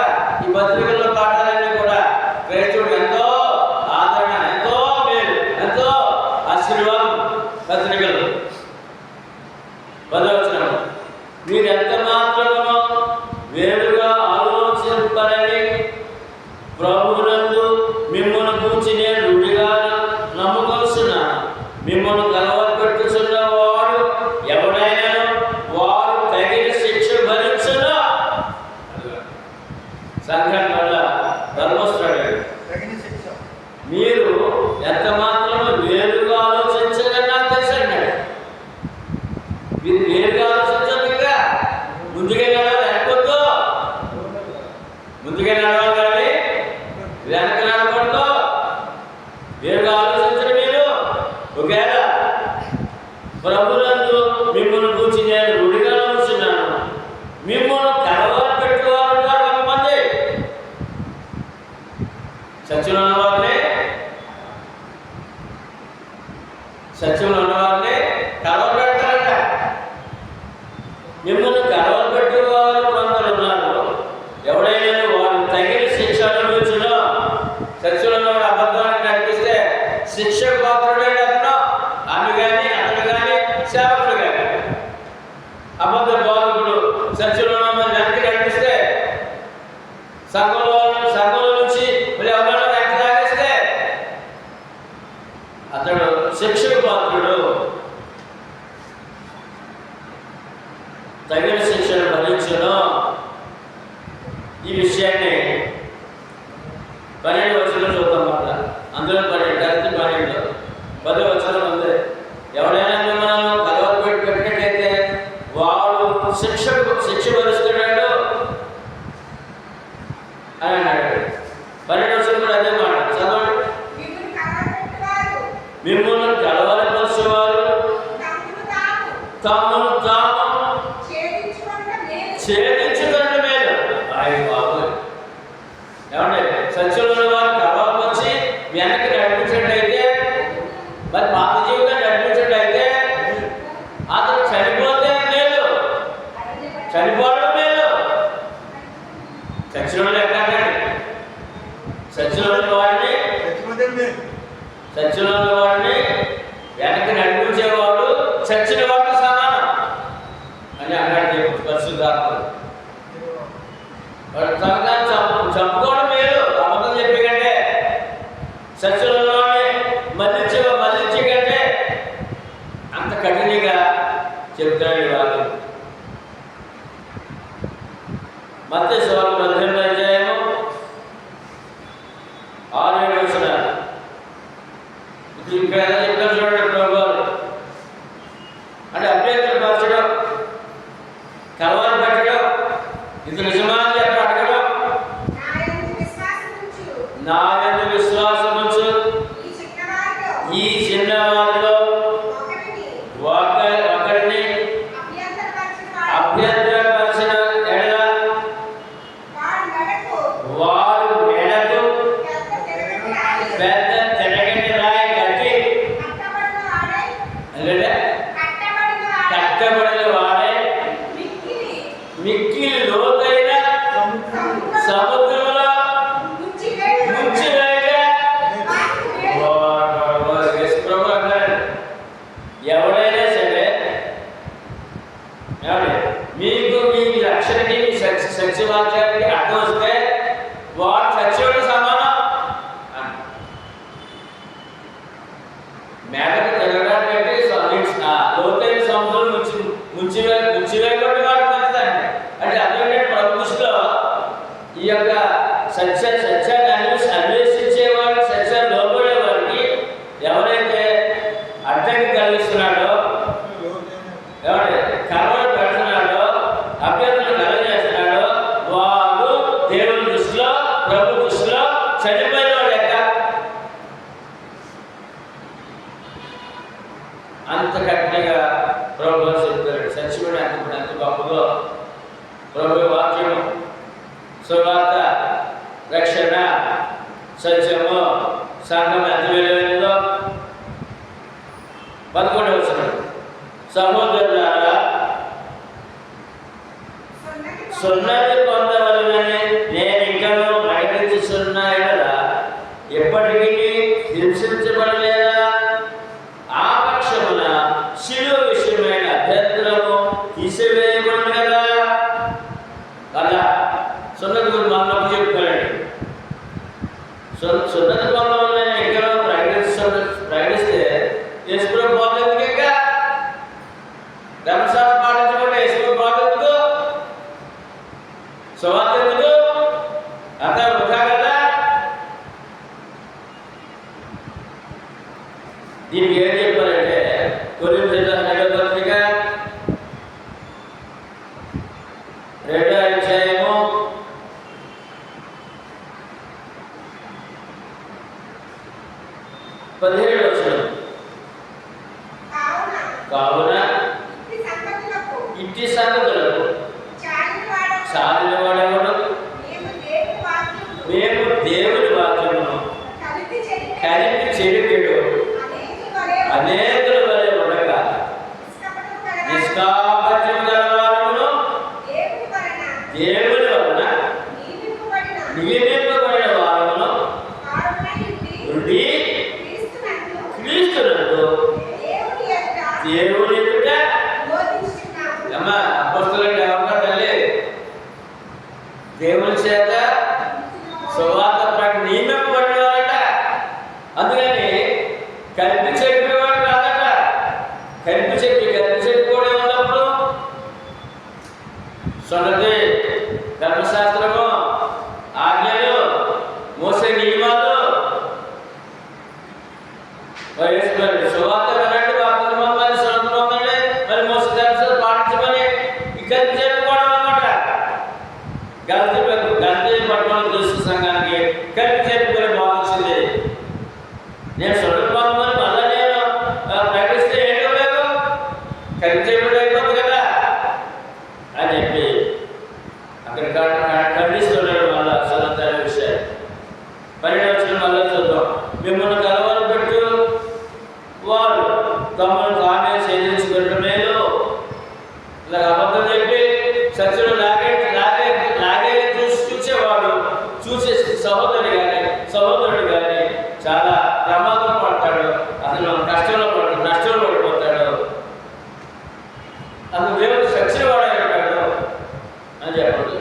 సంఘాన్ని వల్ల ధర్మస్తుడు. మీరు ఎంత మాత్రము వేరుగా ఆలోచించదని నాకు తెలుసు అన్నాడు. మీరు వేరుగా ఆలోచించదు, ఇంకా ముందుగా నడవాలి, వెనకొద్దు. ముందుగా నడవాలి కానీ వెనక నడకూడదు. వేరుగా ఆలోచించండి. మీరు ఒకవేళ ప్రభునందు మిమ్మల్ని కూర్చి నేను రుడిగా కూర్చున్నాను, మిమ్మల్ని కలవాలి పెట్టుకోవాలి కొంతమంది సత్యంలో ఉన్నవారిని కలవలు పెడతారట. మిమ్మల్ని కలవలు పెట్టుకోవాలి కొందరు ఉన్నారు. ఎవడైనా వాడు తగిన శిక్ష అనుభవించును. సత్యంలో ఉన్నవాడు అబద్ధాన్ని నడిపిస్తే శిక్ష పాత్రుడైన అతను, ఆమె కానీ అతడు కానీ సేవకుడు కానీ. అబద్ధ బోధకుడు సత్యంలో ఉన్నవాడిని వెనక్కి నడిపిస్తే, సంఘంలో నుంచి ఎవరైనా వెనక్కి తాగేస్తే అతడు శిక్షకు పాత్రుడు. తగిన శిక్షను భరించును. ఈ విషయాన్ని 12వ వచనం చూద్దాం. మాట అందులో 12 10వ వచనం ఉంది. ఎవరైనా మిమ్మల్ని కలవలు పెట్టినట్టయితే వాడు శిక్ష భరిస్తున్నాడు అని అన్నాడు. 12వ వచనం కూడా అదే మాట చదవండి. మిమ్మల్ని కలవరపరిచేవారు తమను తాము ఛేదించుకున్న మేలు. బాబు ఏమంటే సత్యంలో వారు కలవరపరిచి వెనక్కి నడిపించినట్లయితే, మరి పాత జీవితాన్ని నడిపించినట్లయితే అతను చనిపోతే మేలు, చనిపోవడం మేలు. సత్యంలో ఎక్కండి. సత్యంలో వారిని వెనక్కి నడిపించేవాడు చచ్చిన వాడు సమానం అని అన్నాడు పరిశుద్ధాత్ముడు. వాడు చంపుకోవడం మేలు అబద్ధం చెప్పి కంటే, సత్యంలోనే మళ్ళించే కంటే అంత కఠినంగా చెప్తాడు ఈ వాక్యం. మత్తయి సువార్త 18వ అధ్యాయము 6-7 వచనాలు. ఇక్కడ చెప్తారు చూడండి. ప్రభువారు అంటే అభ్యర్థులు పరచడం, కలవారు పెట్టడం, ఇది నిజమా అని చెప్పి అడగడం. నా యందు విశ్వాసం ఉంచు, ఈ చిన్నవారిలో ఒకరిని అభ్యంతరపరిచిన ఎడల వారు మెడకు పెద్ద తెరగని రాయి కట్టి కట్టబడిన వాడే మిక్కిలి లోతైన సముద్రంలో ముంచివేయగా. ఎవరైనా సరే మీకు మీ రక్షణకి మీ సత్యవాక్యానికి అడ్డం వస్తే వాడు చచ్చేవాడు సమానం. మేడకు తిరగడానికి లోతైన సముద్రం ముంచివేయబడి వాడు మంచిదండి. అంటే అదేంటే ప్రభు దృష్టిలో ఈ యొక్క సత్యాన్ని అన్వేషించేవాడు, సత్యాన్ని లోపడే వారికి ఎవరైతే అడ్డంకి కలిగిస్తున్నాడో, ఎవరైతే కర్మలు పెడుతున్నాడో, అభ్యర్థులు కలగజేస్తున్నాడో వాడు దేవుని దృష్టిలో, ప్రభు దృష్టిలో చనిపోయిన వాడు లెక్క. అంత కఠినంగా ప్రభు చెప్తాడు. సత్యముడు ఎంత గొప్పదో ప్రభు వాక్యము, సువార్త, రక్షణ, సత్యము, సంఘం ఎంత విలువైనదో. 11వ వచనం. సహోదరులారా, సున్నతి పొందవలనని నేను ఇంకనూ ప్రకటించుచున్న ఎడల ఎప్పటికీ హింసించబడలేదా? ఆ పక్షమున శిలువ విషయమైన అభ్యంతరము తీసివేయబడును కదా. అలా సున్నతి గురించి మనకు చెప్తాడండి. సున్నతి పొందవలనని ఇంకనూ ప్రకటిస్తే యేసుప్రభు బోధనకి ఇంకా ధర్మశాస్త్రం పాటించకుండా యేసుప్రభు బోధనకు సువార్త ఎందుకు? దీనికి ఏం చెప్పారంటే కొరింథీయుల రెండవ పత్రిక 2వ అధ్యాయము 17వ వచనం. కావున ఇట్టి సంగతులకు చాలిన వాడెవడు? మేము దేవుని వాక్యమును కలిపి చెరిపేడు అనేకుల వలె ఉండక నిష్కాపట్యము గలవారమును దేవుని వలన నియమింపబడిన వారమును నుండి క్రీస్తునందు దేవుని ఎదుట అమ్మ అపొస్తలులు ఎవరన్నా తల్లి దేవుని చేత సువార్త నియమింపబడినవారట. అందుకని కలిపి చెప్పేవాడు కాదట. కలిపి చెప్పుకోవడం ఉన్నప్పుడు సొన్నది ధర్మశాస్త్రము, ఆజ్ఞలు, మోసే నియమాలు సువార్త వినండి, వార్తలు మమ్మల్ని సొంత మమ్మల్ని మరి మోసే ధర్మశాస్త్రం పాటించమని కలిపి చెప్పుకోవడం అన్నమాట. గల్తీ పట్టణంలో క్రీస్తు సంఘానికి కలిపి చెప్పుకొని బాగుంది. నేను సొంతమని మళ్ళా నేను ప్రకటిస్తే ఏంటో లేదు, కలిపి చెప్పుడు అయిపోతుంది కదా అని చెప్పి అక్కడ ఖండిస్తున్నాడు. మళ్ళా సొంత విషయాలు 12వ వచనం మళ్ళా చూద్దాం. మిమ్మల్ని కలవలు పెట్టు వారు తమను తామే ఛేదించుకున్న మేలు. ఇలా అబద్ధం చెప్పి సత్యుడు లాగే చూసేవాడు, చూసే సహోదరుడు కానీ చాలా ప్రమాదం పడతాడు. అసలు నష్టంలో పడిపోతాడు. అసలు దేవుడు సత్యుడు వాడతాడు అని చెప్పదు.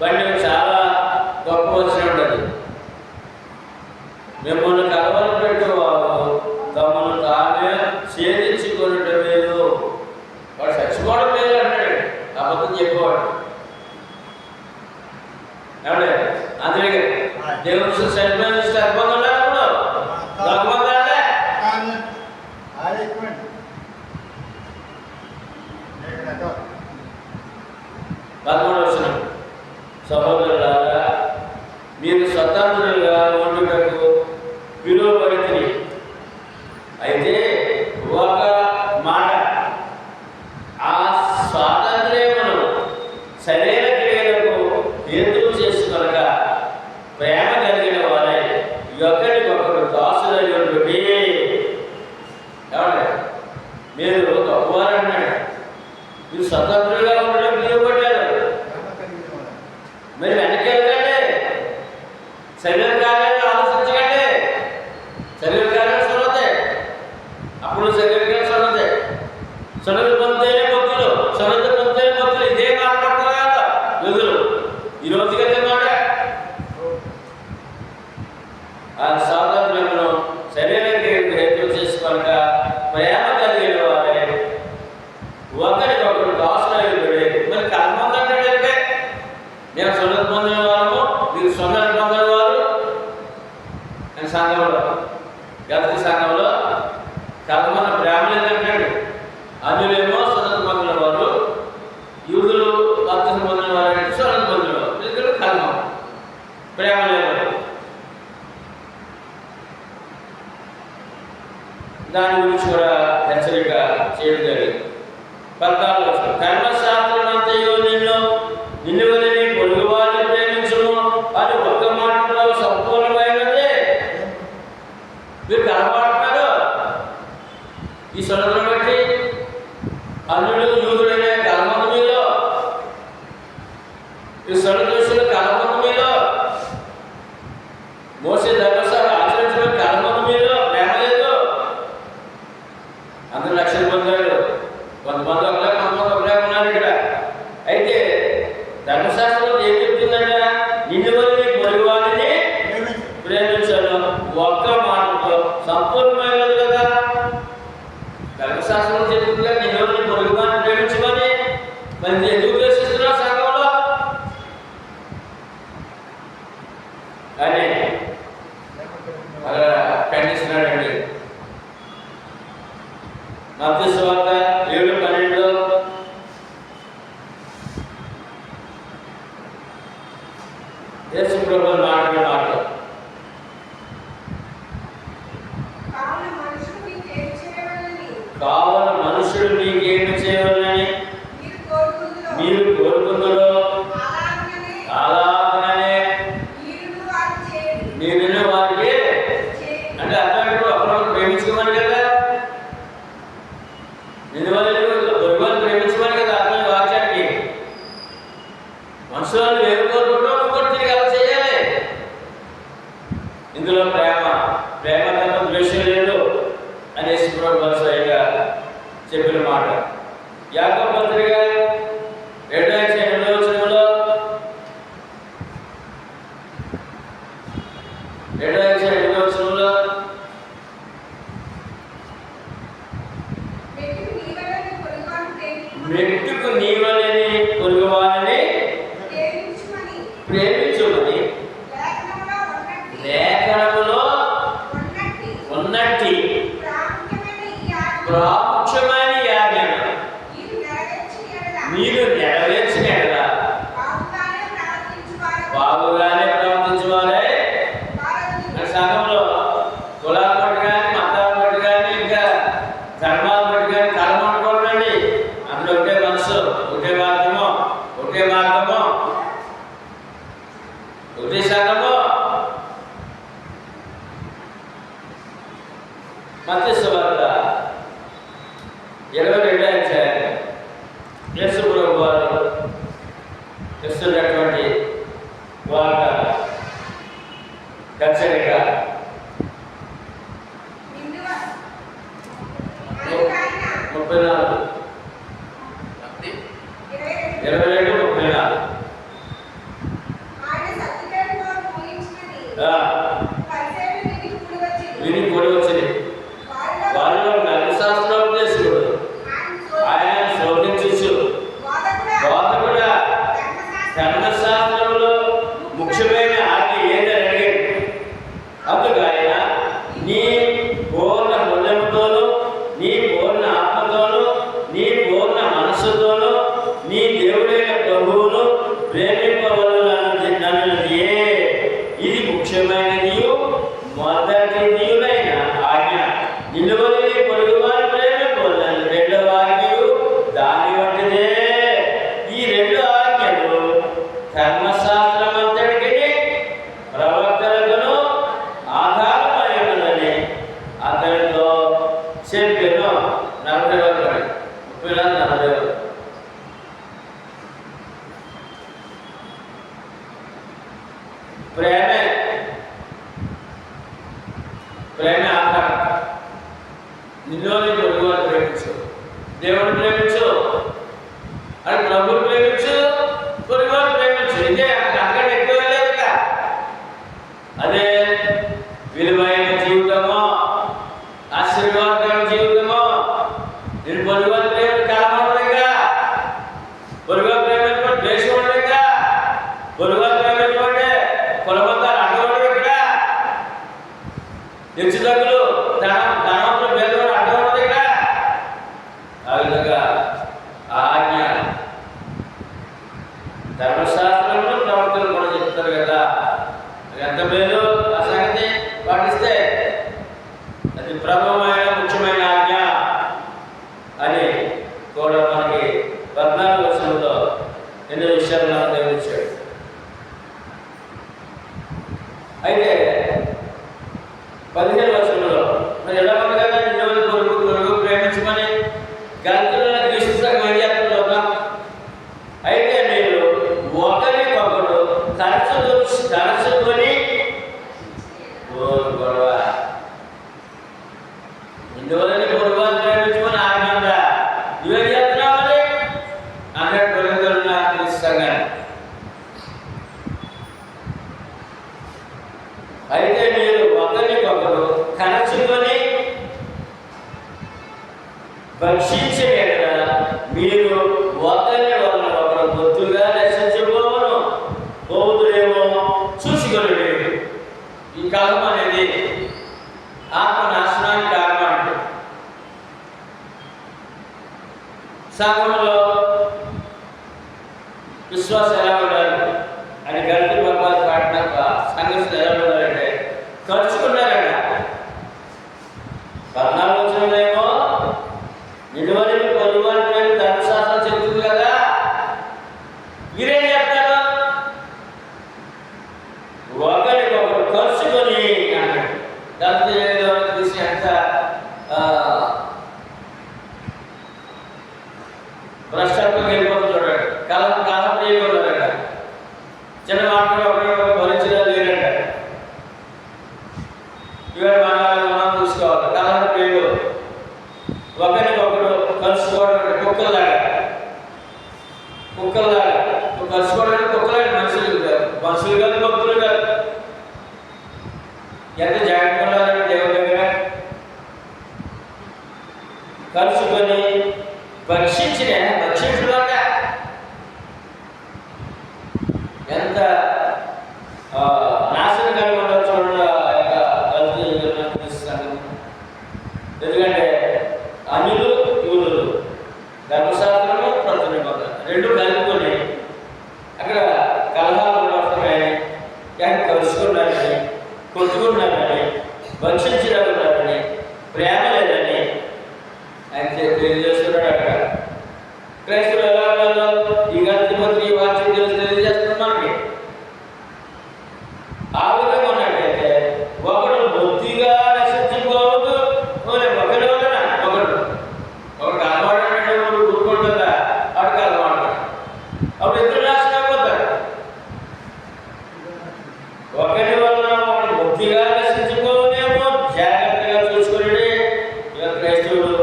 బండి చాలా గొప్ప వచనం ఉంటుంది. మిమ్మల్ని కలవలు పెట్టేవారు తమను తామే ఛేదించుకున్నట మేలు. వాడు చచ్చిపోవడం మేలు అంటాడు, అబద్ధం చెప్పేవాడు. ఏమంటే అందుకే దేవుడు చనిపోయిన అర్థంగా ఉన్నాడు. సహోదరులారా, మీరు స్వతంత్రులుగా ఉండుటకు పిలువబడితిరి. అయితే ఒక మాట, ఆ స్వాతంత్ర్యమును శరీర క్రియలకు హేతువు చేసుకొనక ప్రేమ కలిగిన వారై ఒకరికొకరు దాసులై ఉండుడి. ఏమంటే మీరు గొప్పవారన్నాడు. మీరు స్వతంత్రులుగా ఉండడం పిలువబడ్డారు. మరి వెనక్కి వెళ్ళకండి, శరీర కార్యాలు ఆలోచించకండి. శరీర కార్యాలు సొన్నదే, అప్పుడు శరీర కార్యాలు సొన్నదే. సొన్నది పొందేనే భక్తులు, సొన్నది పొందేనే భక్తులు. ఇదే మాట్లాడుతున్నారు కదా యోగులు ఈ రోజుగా మాట. ఆ స్వాతంత్ర్యమును శరీర క్రియలకు హేతువు చేసుకోనక ప్రేమ కలిగిన వారే ఒకరికొకరు దాసులై ఉండుడి. మరి కలమంది అంటే నేను సొన్నది పొందిన వారము, మీరు సొన్నది పొందిన వారు. నేను సంఘంలో గలతీ సంఘంలో కలమన్న ప్రేమ లేదంటాడు. అన్యులేమో సొన్నది పొందిన వారు, యూదులు బాప్తిసం పొందిన వారు అంటే సొన్నది పొందిన వారు. ఇక్కడ కలమం ప్రేమ లేదు. దాని గురించి కూడా హెచ్చరిక చేయడం జరిగింది. 14వ వచనం. ధర్మశాస్త్రమంతయు నిన్ను వలె పొరుగు వారిని ప్రేమించుము అని ఒక్క మాటలో సంపూర్ణమైనదే. మీరు కనబడుతున్నారు ఈ సొంతం బట్టి. అన్యుడు యూదుడైన కలమందు మీలో, ఈ సొంత దృష్టిలో కలమందు మీలో, మోసే ధర్మశాస్త్రం ఆచరించిన కలమందు మీలో ప్రేమ లేదు. అందరూ లక్షలు పొందారు. కొంతమంది ఒకలా, కొంతమంది ఒకలా ఉన్నారు ఇక్కడ. అయితే ధర్మశాస్త్రం ఏం చెప్తుందంట? నిన్ను వలె పొరుగు వారిని ప్రేమించాను. ఒక్క మాటతో సంపూర్ణమైనది కదా. ధర్మశాస్త్రం చెప్తుందిగా నిన్ను వలె పొరుగు వారిని ప్రేమించమని. మరి ఎందుకు ద్వేషిస్తున్నావు సంఘంలో అని అలా ఖండిస్తున్నారు. యేసు ప్రభువు మాటలు కావున మనుషుడు మీకేమి చేయవాలని మీరు కోరుకుందురో అలాగనే మీరు వారికి అంటే అర్థం అప్పుడు ప్రేమించుకోమని కదా, పొరుగువాళ్ళు ప్రేమించుకోమని కదా అర్థం వాక్యానికి. మనుషులను వేరు కోరుకుంటాం, ఇంకోటి తిరిగి అలా చేయాలి. ఇందులో ప్రేమ తప్ప ద్వేషం లేదు అనేసి స్వయంగా చెప్పిన మాట. యాకోబు పత్రిక 2:8 మెట్టుకు నీవలని పొరుగువారిని ప్రేమించుమని లేఖనములో ఉన్నట్టి ప్రాముఖ్యమైన ఆజ్ఞను మీరు నెరవేర్చిన ఎడల బాగుగానే ప్రవర్తించువారే. సంఘంలో కులాలు బట్టి కానీ మతాలు బట్టి కానీ ఇంకా ధర్మాలు బట్టి కానీ తలమంటుకోండి. అందులో ఒకటే మనసు, ఒకటే వాక్యము, ఒకటే మార్గము, ఒకటే సంఘము. మత్తయి సువార్త 22వ అధ్యాయం యేసు ప్రభువు వారు ఇస్తున్నటువంటి వార్త హెచ్చరిక. 34 22:34 విని కూడి వచ్చింది. వారిలో ధర్మశాస్త్రోపదేశకుడు ఆయన శోధించు బోధకుడా ధర్మశాస్త్రంలో ముఖ్యమైన ఆజ్ఞ ఏదని అడిగాడు. అందుకు ఆయన నీ పూర్ణ హృదయంతోనూ, నీ పూర్ణ ఆత్మతోనూ, నీ పూర్ణ మనస్సుతోనూ నీ దేవుడైన ప్రభువును ప్రేమింపవలనన్నది ఇది ముఖ్యమైనదియు మొదటిదియునైన ఆజ్ఞ. నిలువని పొరుగువారి ప్రేమింపవలన రెండవ ఆజ్ఞయు దాని వంటిదే. ఈ రెండు ఆజ్ఞలు ధర్మశాస్త్రమంతటికి ప్రవక్తలకును ఆధారమైనదని అతనితో చెప్పెను. 40 ప్రేమ ఆధారం. నిన్నుని పొరుగువారిని ప్రేమించు, దేవుడిని ప్రేమించు, అది ప్రభువుని ప్రేమించు, పొరుగువారిని ప్రేమించు. ఇదే అంతకంటే ఎక్కువ లేదు కదా. అదే విలువైన జీవితము, ఆశీర్వాదకరమైన జీవితము. నేను పొరుగువారిని ప్రేమ కలమడలేక, పొరుగువారి ప్రేమ ద్వేషం ఉండలేక, పొరుగువారి ప్రేమ కులబంధాలు అడ్డపడవు. ఇక్కడ హెచ్చుతగ్గులు ధనవంతులు పేదవారు అడ్డపడదు. ఇక్కడ ఆ విధంగా ఆజ్ఞ ధర్మశాస్త్రంలో ప్రవర్తనలు కూడా చెప్తారు కదా. ఎంత మేలు ఆ సంగతి పాటిస్తే అది ప్రథమమైన ముఖ్యమైన ఆజ్ఞ అని కూడా మనకి 14వ వచనంలో ఎన్నో విషయాలు నాకు తెలియజేశాడు. అయితే 15వ వచనంలో మరి ఎలా ఉంది కదా, నిన్ను పొరుగు ప్రేమించమని గంతులను తీసుకుని చూద్దాం. అయితే మీరు ఒకరికొకరు తరచుకొని గొడవ ఇందువలని పొరుగువారిని ప్రేమించమని ఆజ్ఞ ఉందా? నువ్వేం చేస్తున్నావు మరి అన్నట్టు పొరుగులు తెలుస్తాగా. అయితే మీరు ఒకరికొకరు తరచుకొని భక్షించే మీరు ఒకరిని ఒకరు బొత్తుగా నశించిపోవను పోదురేమో చూసుకోలేడు. ఈ కాలం అనేది ఆత్మ నాశనానికి కారణం. అంటే సంఘంలో విశ్వాసం ఎలా ఉండాలి అని గణిత పాఠ ఒకరికొకరు కలుసుకొని అన్నాడు. దాంతో చూసి అంత భ్రష్టత్వం వెళ్ళిపోతుంది చూడండి. కాలం చేయకూడదట. చిన్న మాటలు ఒకరికొకరు పరిచయం లేదంట. ఇవాళ మనం చూసుకోవాలి. కలహ ప్రియులు ఒకరికొకరు కలుసుకోవడం అంటే కుక్కలాగా కలుసుకోవడం అంటే కుక్కలాగా. మనుషులు కాదు, భక్తులు కాదు. ఎంత జాగ్రత్త ఉండాలంటే దేవుడి దగ్గర కలుసుకొని భక్షించడం ఎంత నాశనకరంగా ఉండదు చూడండి. ఎందుకంటే అన్యులు యూదులు, ధర్మశాస్త్రము ప్రతి నిబంధన రెండు కలుపుకొని అక్కడ కలహాలు వస్తున్నాయని, కలుసుకున్నారని, కొట్టుకున్నారని, భక్షించినారని, ప్రేమ లేదని ఆయన తెలియజేస్తున్నాడు. అక్కడ క్రైస్తవులు ఎలా ఉండాలో ఈ గతిపత్రి వాక్యం తెలియజేస్తున్నారు మనకి. ఆ విధంగా ఉన్నట్టయితే ఒకడు బొత్తిగా నశించుకోవద్దు. ఒకడు కలవాడంటే ఊరుకుంటుందా? అటు కలవాడు అప్పుడు ఇద్దరు నాశనం అయిపోతారు. ఒకరి వల్ల ఒకడు బొత్తిగా నశించుకోనేమో జాగ్రత్తగా చూసుకుని. క్రైస్తవుడు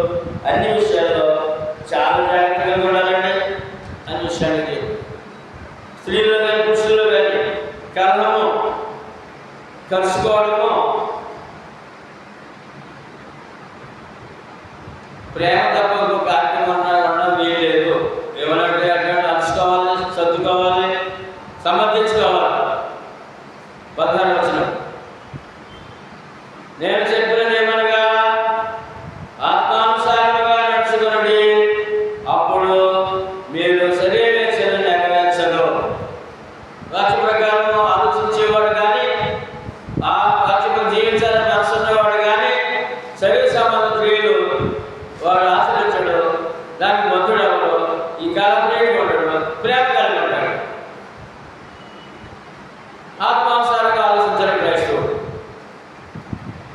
అన్ని విషయాల్లో చాలా జాగ్రత్తగా ఉండాలండి. అన్ని విషయానికి స్త్రీలు కానీ పురుషులు కానీ కలహము కలుసుకోవడము ప్రేమ తప్ప ఇంకో కార్యక్రమం ఉండడం వీల్లేదు. ఏమనంటే అంటే అలుసుకోవాలి, సర్దుకోవాలి, సమర్థించుకోవాలి. 16 వచనం, నేను చెప్పినది ఏమనగా ఆత్మానుసారముగా నడుచుకొనుడి, అప్పుడు మీరు శరీర ఇచ్చను నెరవేర్చరు. వాక్య ప్రకారం ఆలోచించేవాడు కానీ, ఆ వాక్యం జీవించాలని మనసున్నవాడు కానీ శరీర సంబంధ క్రియలు వాడు ఆశ్రయించడు, దానికి మధుడు అవ్వడు, ఈ కాలం ప్రేమ ఉంటాడు, ప్రేమ కలిగి ఉంటాడు. ఆత్మానుసారంగా ఆలోచించడం క్రైస్తవుడు,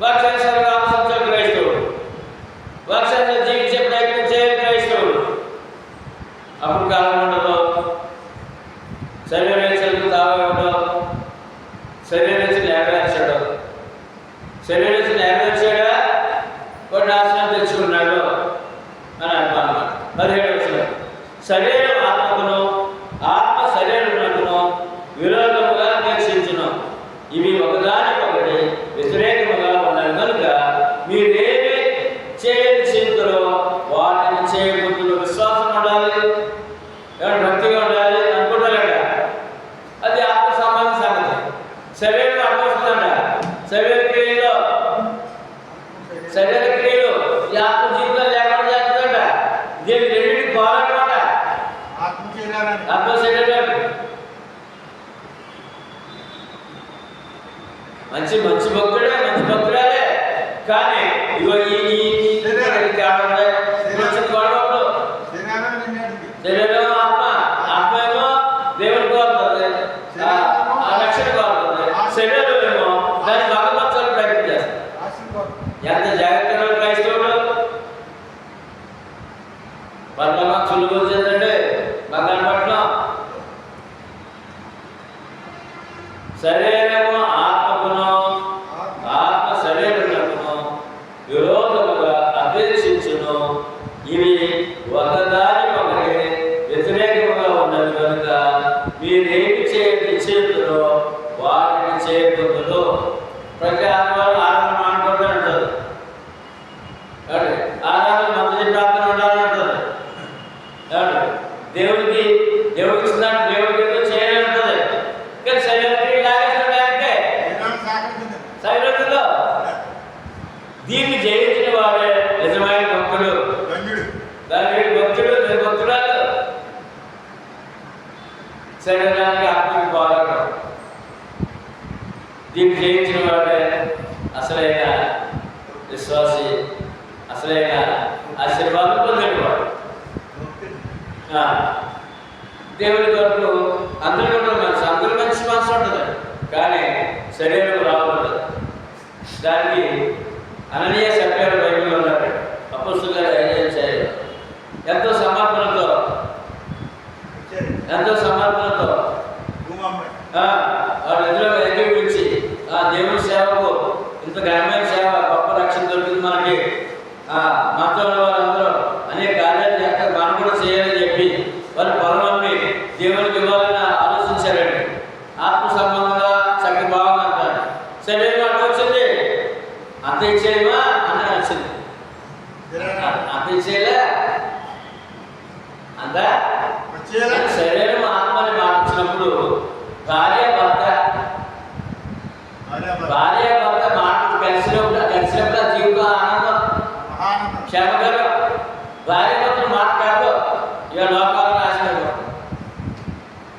వాక్యానుసారంగా ఆలోచించడం క్రైస్తవుడు, వాక్యాన్ని జీవించే ప్రయత్నం చేయడం క్రైస్తవుడు. అప్పుడు కాలం ఉండదు, శరీరం తాగడం, శరీరం నెరవేర్చాడు. శరీరం నెరవేర్చాడా వాడు నాశనం తెచ్చుకున్నాడు అని అర్థం అన్నమాట. 17 వచనం, శరీరం ఆత్మకును ఆత్మ శరీరమునకును విరోధముగా అపేక్షించును, ఇవి ఒకదానికొకటి వ్యతిరేకముగా ఉన్నాయి కనుక మీరేమి చేయనిచ్చిందో వాటిని చేయబుద్ధులు. విశ్వాసం ఉండాలి, భక్తిగా ఉండాలి అనుకుంటారట. అది ఆత్మ సంబంధ సంగతి. శరీరం అడ్డొస్తుందంట. శరీర క్రియలు ఈ ఆత్మ జీవితం లేకుండా చేస్తుందంట. దీనికి రెండింటికి పోరాటమాట. ఆత్మ శరీరం మంచి భక్తుడే, మంచి భక్తురాలే, కానీ ఇగో శరీరం ఆత్మ ఏమో దేవుడు కోరుతుంది, ఆ రక్షణ కోరుతుంది. శరీరం ఏమో దాన్ని భగవత్సలు ప్రయత్నం చేస్తుంది. ఎంత జాగ్రత్తగా క్రైస్తవుడు పట్ల సులువు వచ్చిందంటే బంగారు పట్నం. శరీరము ఆత్మకును ఆత్మ శరీరమునకును విరోధముగా అపేక్షించును, ఇవి ఒకదానికొకటి వ్యతిరేకముగా ఉన్నది కనుక మీరేమి చేతులో వాటిని చేయకూడదు. ప్రతి ఆదివారం ఆరాధన మాట్లాడుతూ ఉంటుంది. ఆరాధన మంచి ప్రార్థన ఉండాలని ఉంటుంది. దేవుడికి ఇస్తున్నాడు, దేవుడికి ఏదో చేయాలని ఉంటుంది. కానీ శరీరానికి లాగేస్తుంటే శరీరంలో దీన్ని జయించిన వాడే నిజమైన భక్తుడు. దాని భక్తుడు భక్తురాలు. శరీరానికి ఆత్మకి పోరాటం. దీన్ని జయించిన వాడే అసలైన విశ్వాసి, అసలైన ఆశీర్వాదం పొందేవాడు. దేవుడి కొరకు అందరూ మంచి మనసు ఉంటుంది, కానీ దానికి అననీయ సభ్యులు బైబిల్ ఉన్నారు. అపోస్తలుల గారు 5వ అధ్యాయంలో ఎంతో సమర్పణతో వాడు ఎదురుగా ఎదుగురించి ఆ దేవుని సేవకు ఇంత గ్రామీణ సేవ గొప్ప రక్షణ దొరికింది మనకి. మనతో ఉన్న వాళ్ళందరూ అనేక కార్యాలు చేస్తారు, మనం కూడా చేయాలని చెప్పి వాళ్ళు పొలమమ్మి దేవునికి ఇవ్వాలని ఆలోచించారండి. ఆత్మ సంబంధంగా చక్కగా బాగుందంటారు. సరే అటు వచ్చింది, అంత ఇచ్చేయమా అని వచ్చింది. అంత ఇచ్చేయలే, అంత శరీరం ఆత్మని మార్చినప్పుడు భార్య భర్త మాట కలిసినప్పుడు ఆ జీవితం ఆనందం క్షేమకరం. భార్య భర్తలు మాట్లాడదు ఇక లోకాలు నాశనం.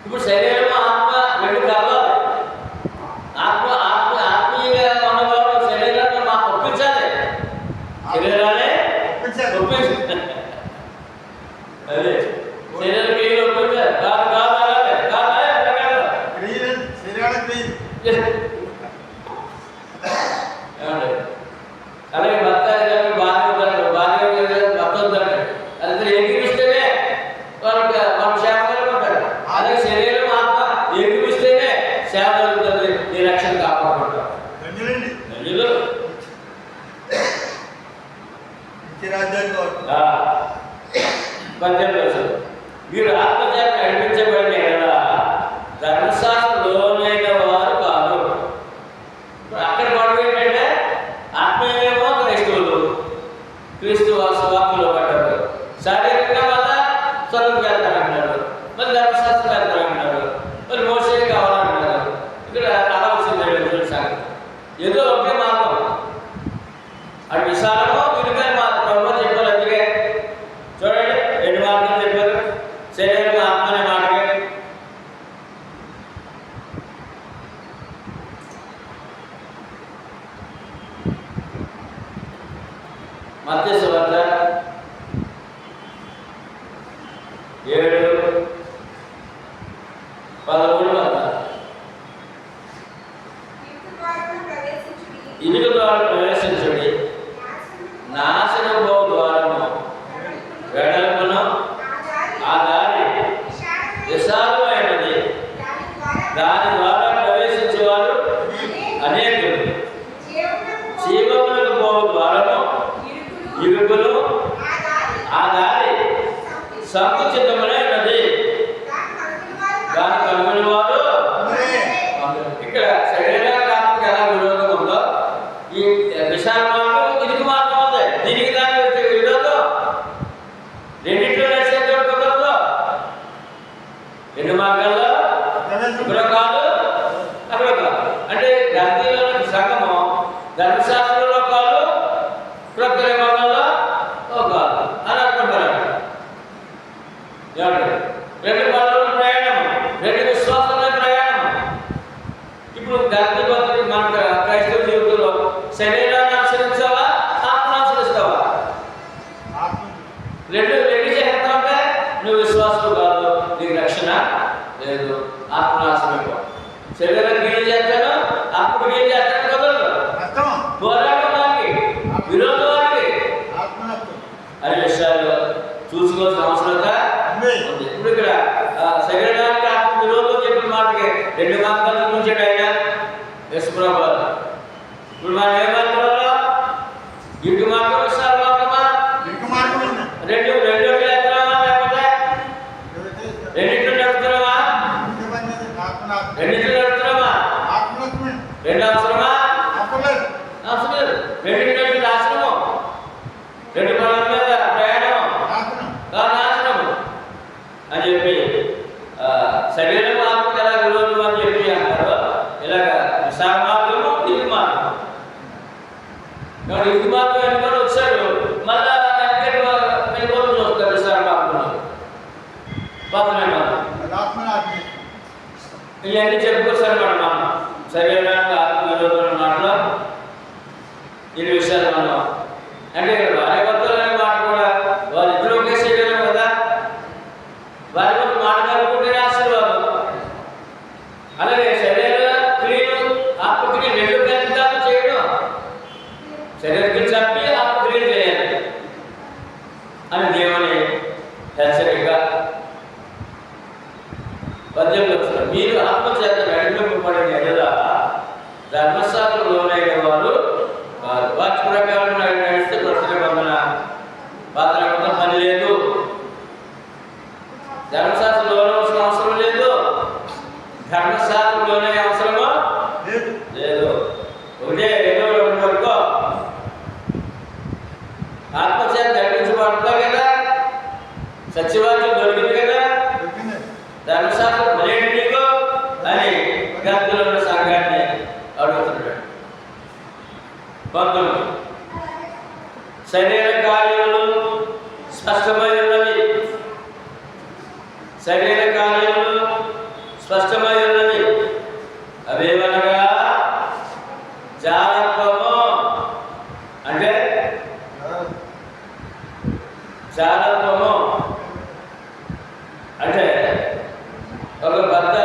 ఇప్పుడు శరీరం ఆత్మ రెండు కావాలి. ఆత్మీయంగా ఉన్నవాడు శరీరాన్ని మాకు ఒప్పించాలి, శరీరాన్ని ఒప్పించాలి. అదే శరీరానికి ఒప్పించాలి. అలాగే భర్త భార్య భర్త వద్దంటే అది ఎగిరిస్తేనే వాళ్ళకి క్షేమకరంగా ఉంటారు. అలాగే శరీరం ఆత్మ ఎగిరిస్తేనే సేవ జరుగుతుంది, నీ రక్షణ కాపాడుకుంటారు. మీరు ఆత్మచేత నడిపించబడిన ఎడల ధర్మశాస్త్రలోనైన వారు కాదు. అక్కడ గొడవ ఏంటంటే ఆత్మీయమేమో క్రైస్తవులు, క్రీస్తు వాక్యంలో పడ్డారు. శారీరకంగా వల్ల స్వర్గం వెళ్తారంటున్నారు, మరి ధర్మశాస్త్రం వెళ్తారంటున్నారు, మరి మోసే కావాలంటున్నారు. ఇక్కడ అలా వచ్చింది సంగతి. ఏదో ఒకే మార్గం, అది విశాలమో విరుగైన మార్గం చెప్పారు. అందుకే చూడండి 2 మార్గాలు చెప్పారు. శరీరం ఆత్మనే మాటగా మత్తయి సువార్త 7:13 ఇరుకు ద్వారా ప్రవేశించుడి, నాశనం పోవు ద్వారము వెడల్పును ఆ దారి విశాలమైనది, దాని ద్వారా ప్రవేశించేవారు అనేకులు. జీవములకు పోవు ద్వారము ఇరుకులు ఆ దారి సంకుచితమైనది, దాని కనుగొని వారు. ఇక్కడ శరీరానికి ఆత్మకి ఎలా విరోధం ఉందో ఈ విశాల మార్గం ఇరుకు మార్గం ఉంది. దీనికి దానికి విరోధం. రెండింటిలో నడిచేది కుదరదు. 2 మార్గాల్లో ఇక్కడ కాదు అక్కడ కాదు. అంటే గల్తీలో సంగమం ధర్మశాస్త్రంలో కాదు, ప్రక్రియ మార్గంలో కాదు అని అనుకుంటారు. 2 పనుల ప్రయాణం, 2 విశ్వాసంలో ప్రయాణం. ఇప్పుడు గల్తీ పద్ధతి మన క్రైస్తవ జీవితంలో శరీరాన్ని అనుసరించావా, ఆత్మను అనుసరిస్తావా? రెండు చేస్తావంటే నువ్వు విశ్వాసం కాదు, నీకు రక్షణ లేదు, ఆత్మనాశనం. శరీరాన్ని గీలు చేస్తాను, ఆత్మకు గీలు చేస్తాను కుదరదు. పోరాటం వారికి, విరోధం వారికి అనే విషయాలు చూసుకోవాల్సిన అవసరంగా ఉంది. ఇప్పుడు ఇక్కడ శరీరానికి ఆత్మ విరోధం చెప్పిన మాటకి 2 మార్గాలు చూపించాడు ఆయన యశ్వ్రభు. ఇప్పుడు మనం ఏమంటున్నాం? ఇటు మార్గం విశాల మార్గమా? రెండు వెళ్తున్నామా, లేకపోతే రెండింటిలో నడుపుతున్నామా? రెండింటిలో నడుపుతున్నామా? 2 అవసరమా? అవసరం లేదు. రెండింటి నాశనము, 2 పనుల మీద ప్రయాణం నాశనము అని చెప్పి శరీరం ఆత్మకు ఎలా విరోధం అని చెప్పి అంటారు. ఇలాగ విశాల మార్గము ఇరుకు మార్గం. ఇరుకు మార్గం ఎన్నుకొని వచ్చాడు, మళ్ళా వెళ్ళిపోతూ చూస్తారు విశాల మార్గంలో. ఇవన్నీ చెప్పుకొస్తారు మనం శరీరానికి ఆత్మ విరోధం మాటలో ఇన్ని విషయాలు మనం. అంటే ఇక్కడ భార్య భర్తలు అనే మాట కూడా వాళ్ళిద్దరూ ఒకే శరీరం కదా. భార్య భర్తలు మాట్లాడుకుంటేనే ఆశీర్వాదం. అలాగే శరీర క్రియలు ఆత్మక్రియ 2 కలిసి చేయడం ధర్మశాస్త్రం లోనైన వారు కాదు. వాక్య ప్రకారం నడిస్తే కొత్త నిబంధన పాత నిబంధన పని లేదు. ధర్మశాస్త్రం లోనవలసిన అవసరం లేదు, ధర్మశాస్త్రం లోనే అవసరమో లేదు. ఒకటే ఏదో ఒకటి వరకు ఆత్మచేత ధరించబడతావు కదా, సత్యవాక్యం దొరికింది కదా, ధర్మశాస్త్రం మరేంటి నీకు అని గంతులో ఉన్న సంఘాన్ని అడుగుతున్నాడు. 19 శరీర కార్యములు స్పష్టమై ఉన్నవి, శరీర కార్యములు స్పష్టమై ఉన్నవి. అవేవనగా జాలత్వము, అంటే జాలత్వము అంటే ఒక భర్త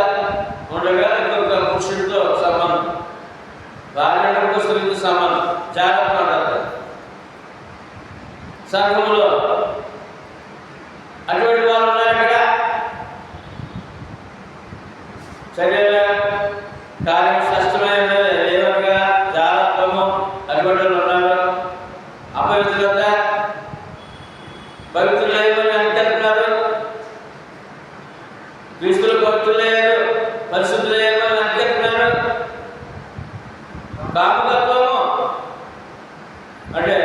ఉండగా ఇంకొక పురుషుడితో సంబంధం, భార్య ఇంకొక స్త్రీతో సంబంధం, జాగ్రత్త అంటారు సంఘములో. అటువంటి వాళ్ళు ఉన్నారు ఇక్కడ. శరీర కార్యం స్పష్టమైన ఏమనగా జాగ్రత్తము, అటువంటి వాళ్ళు ఉన్నారు. అపవిత్రత పవిత్రులైన అంటున్నారు, క్రీస్తులు పవిత్రులయ్యారు, పరిశుద్ధులయ్యారు అంటున్నారు. కామతత్వము అంటే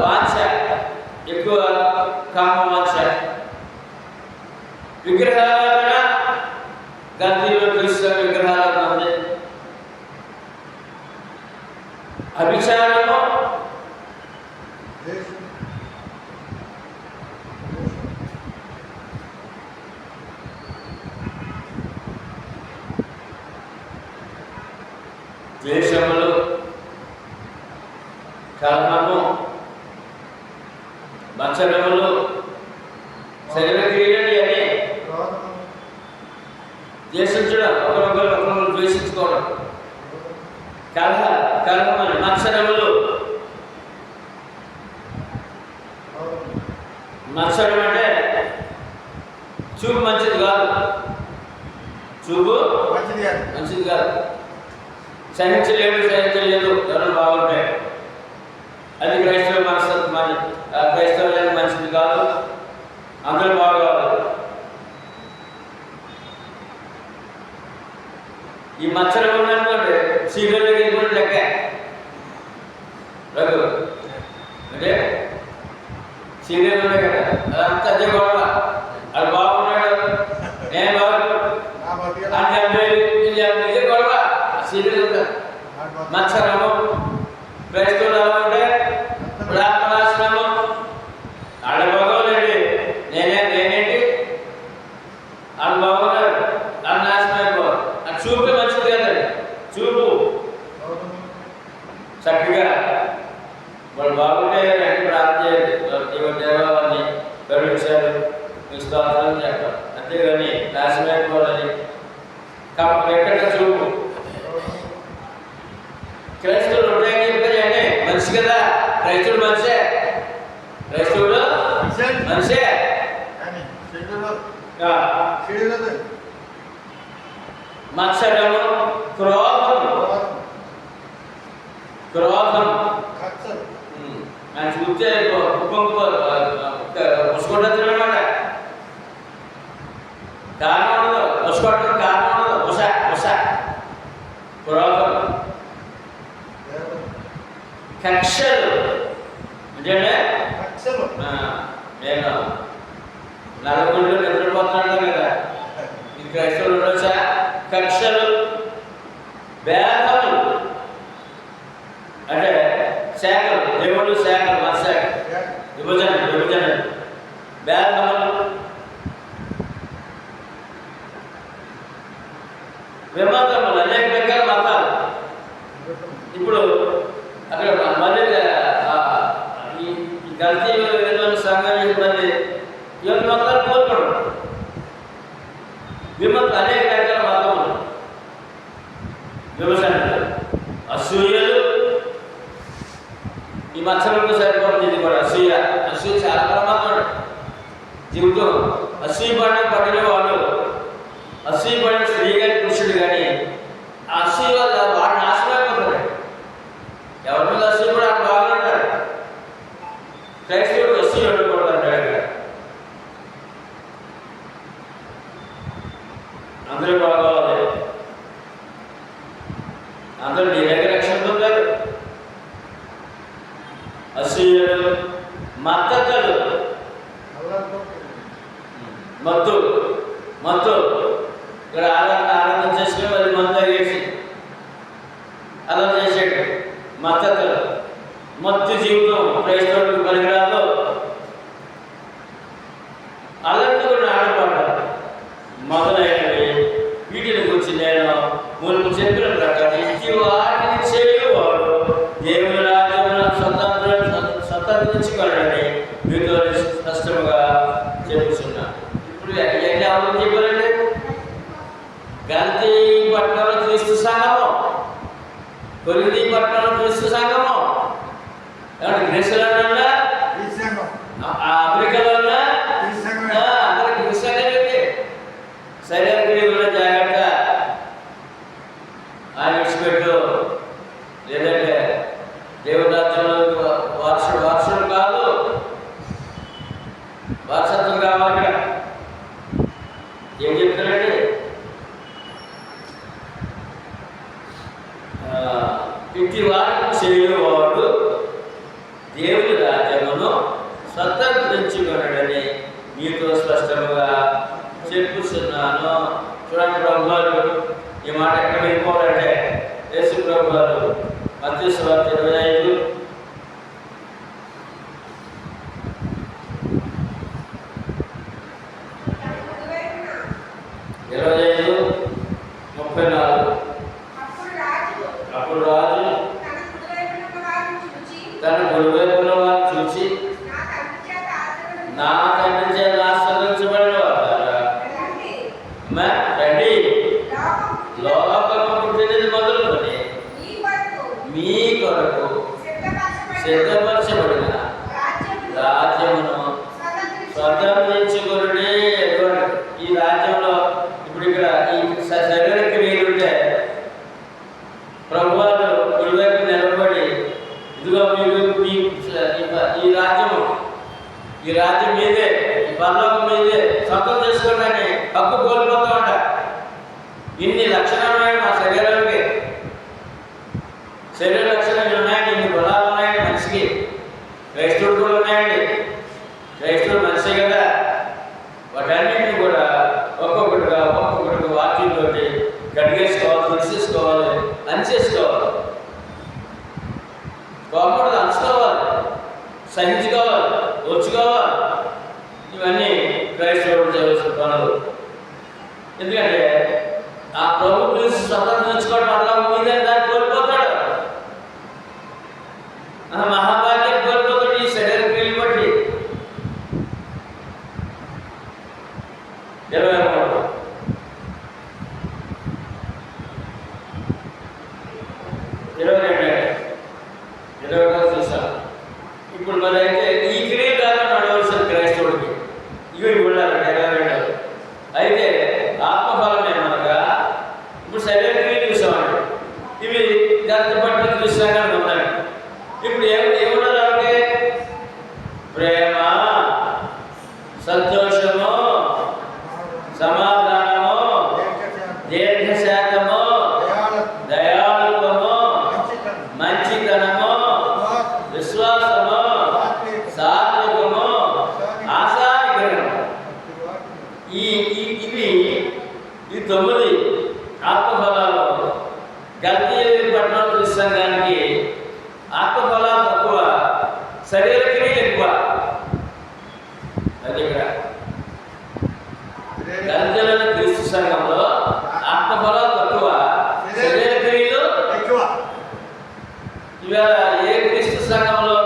వాంఛ, ఎక్కువ కామ వాంఛ. విగ్రహారాధన, గంధీలో క్రీస్తు విగ్రహారాధన ఉంది. అభిచారము, ద్వేషములు, కలహము, మత్సరములు, శరీర క్రియలు అని ద్వేషించడం, ఒకరొకరు ద్వేషించుకోవడం, కలహమని, మత్సరములు. మత్సరం అంటే చూపు మంచిది కాదు, చూపు మంచిది కాదు. సహించలేదు ఎవరు బాగుంటాయి, అది క్రైస్తవ మనస్తత్వం. క్రైస్తవులైన మంచిది కాదు, అందరూ బాగోవాలి. ఈ మచ్చలు ఉందనుకోండి, సీరియల్ వెళ్ళిపోయిన లెక్క. రఘు అంటే సీరియల్ ఉన్నాయి కదా, అదంతా అదే గొడవ. అది బాగున్నాడు, నేను బాగున్నాడు ఇదే గొడవ. సీరియల్ ఉంటుంది. మత్సరము, క్రైస్తవులు ఎలా ఉంటే బ్రాహ్మణాశ్రమము, ఆడ బాగోలేండి, నేనేంటి వాళ్ళు బాగున్నారు, వాళ్ళు నాశనం అయిపోవాలి. ఆ చూపు మంచిది కదండి, చూపు చక్కగా వాళ్ళు బాగుంటే అంటే ప్రార్థన చేయండి, దేవాన్ని కరుణించారు, మీ స్తోత్రాలు చెప్పాలి. అంతేగాని నాశనం అయిపోవాలని ఎక్కడ చూపు. క్రైస్తవులు ఉంటాయని చెప్పారు అంటే మనిషి కదా, క్రైస్తవుడు మనిషే, క్రైస్తవుడు మనిషే. మత్సరము, క్రోధము, ఆయన చూస్తే పుసుకుంటుంది అనమాట. కారణం ఉండదు, పుసుకోవడం కారణం ఉండదు. ఉష క్రోధం, కక్షలు అంటే నేను నలుగురిలో నిద్రపోతున్నాడు కదా, ఈ క్రైస్తవులు ఉండొచ్చా? కక్షలు, భేదములు అంటే శాఖలు, దేవుళ్ళు శాఖలు, మన శాఖ విభజన, భేదములు, విమతములు, అనేక రకాల మతాలు. ఇప్పుడు అక్కడ మళ్ళీ ఈ గల్తీ సంఘం మళ్ళీ ఇవన్నీ మతాలు కోరుకోవడం, విమతలు, అనేక రకాల మతములు, విభజనలు, అసూయలు. ఈ మత్సరంతో సరిపోతుంది. ఇది కూడా అసూయ చాలా ప్రమాదం. జీవితం అసూయ పడిన వాడు, అసూయ పడిన స్త్రీ కానీ పురుషుడు కానీ అసూయ వల్ల వాడిని మునుపు చెప్పిన ప్రకారం ఇచ్చి వాటిని చేయువాడు దేవుని రాజ్యమును స్వతంత్రించుకోవాలని మీతో స్పష్టంగా చెప్పుచున్నాను. ఇప్పుడు ఎన్ని అవన్నీ చెప్పారండి? గల్తీ పట్టణంలో క్రీస్తు సంఘము, కొరింథీ పట్టణంలో క్రీస్తు సంఘము, గ్రీసులో అమెరికాలో అందరూ క్రీస్తు సంఘం. శరీర క్రియలో జాగ్రత్త, ఆయన విడిచిపెట్టు, లేదంటే దేవుని రాజ్యంలో వారసుడు కాదు, వారసత్వం కావాలి. ఇక్కడ ఏం చెప్తున్నారండి? ఇట్టి వాటిని చేయువాడు దేవుని రాజ్యమును స్వతంత్రించుకొనడని మీతో స్పష్టంగా చెప్పుచున్నాను. చూడండి, ప్రభు గారు ఈ మాట ఎక్కడ వెళ్ళిపోవాలంటే యేసు ప్రభు గారు మత్తయి సువార్త 25 34. అప్పుడు రాజు తన కుడివైపున వారిని చూచి, నా తండ్రి చేత ఆశీర్వదించబడిన వారా, రండి, లోకము పుట్టినది మొదలుకొని మీ కొరకు సిద్ధపరచబడిన రాజ్యమును స్వతంత్రించుకొనుడి. ఈ రాజ్యంలో ఇప్పుడు ఇక్కడ ఈ శరీర క్రియలుంటే ప్రభువారు కుడివైపు నిలబడి, ఇదిగో మీకు ఈ రాజ్యం మీదే, ఈ పరలోకం మీదే, సొంతం చేసుకోవడానికి హక్కు కోల్పోతూ ఉంటారు. ఇన్ని లక్షణాలు ఉన్నాయి మా శరీరానికి, శరీర లక్షణాలు ఉన్నాయండి, ఇన్ని గుణాలు ఉన్నాయండి మనిషికి. క్రైస్తవుడు కూడా ఉన్నాయండి, క్రైస్తవుడు మనిషి కదా. వాటన్నింటినీ కూడా ఒక్కొక్కటిగా వాక్యంతో గడిగేసుకోవాలి, తుడిసేసుకోవాలి, అంచేసుకోవాలి, కోపడు అంచుకోవాలి, సహించుకోవాలి, ఓర్చుకోవాలి. ఇవన్నీ క్రైస్తవుడు చేయవలసిన పనులు. ఎందుకంటే ఆ ప్రభు పిలిచి స్వతంత్రించుకోవడం అట్లా మీదే దాన్ని కోల్పోతాడు, మహాభాగ్యం కోల్పోతాడు ఈ శరీర క్రియలు బట్టి. 23 చూసాం. ఇప్పుడు మరి అయితే ఈ క్రియలు కాదు నడవలసిన క్రైస్తవుడికి ఇవి ఉండాలంటే 22. అయితే ఆత్మఫలం ఏమనగా ఇప్పుడు శరీర క్రియలు చూసామండి, ఇవి గత పట్ల చూసాగా ఉన్నాయి. ఇప్పుడు ఏముండాలంటే ప్రేమ, సంతోషము, సమాధానము, దీర్ఘశాంతము, దయాళుత్వము, మంచితనము, విశ్వాసము, సాత్వికము, ఆశానిగ్రహము. ఇవి 9 ఆత్మఫలాలు. గల్తీ పట్టణం సంఘానికి ఆత్మఫలాలు తక్కువ, శరీర క్రియలు ఎక్కువ. అది ఇక్కడ గల్తీలోని క్రీస్తు సంఘంలో ఆత్మఫలాలు తక్కువ, శరీర క్రియలు ఎక్కువ. ఇవాళ ఏ క్రీస్తు సంఘంలో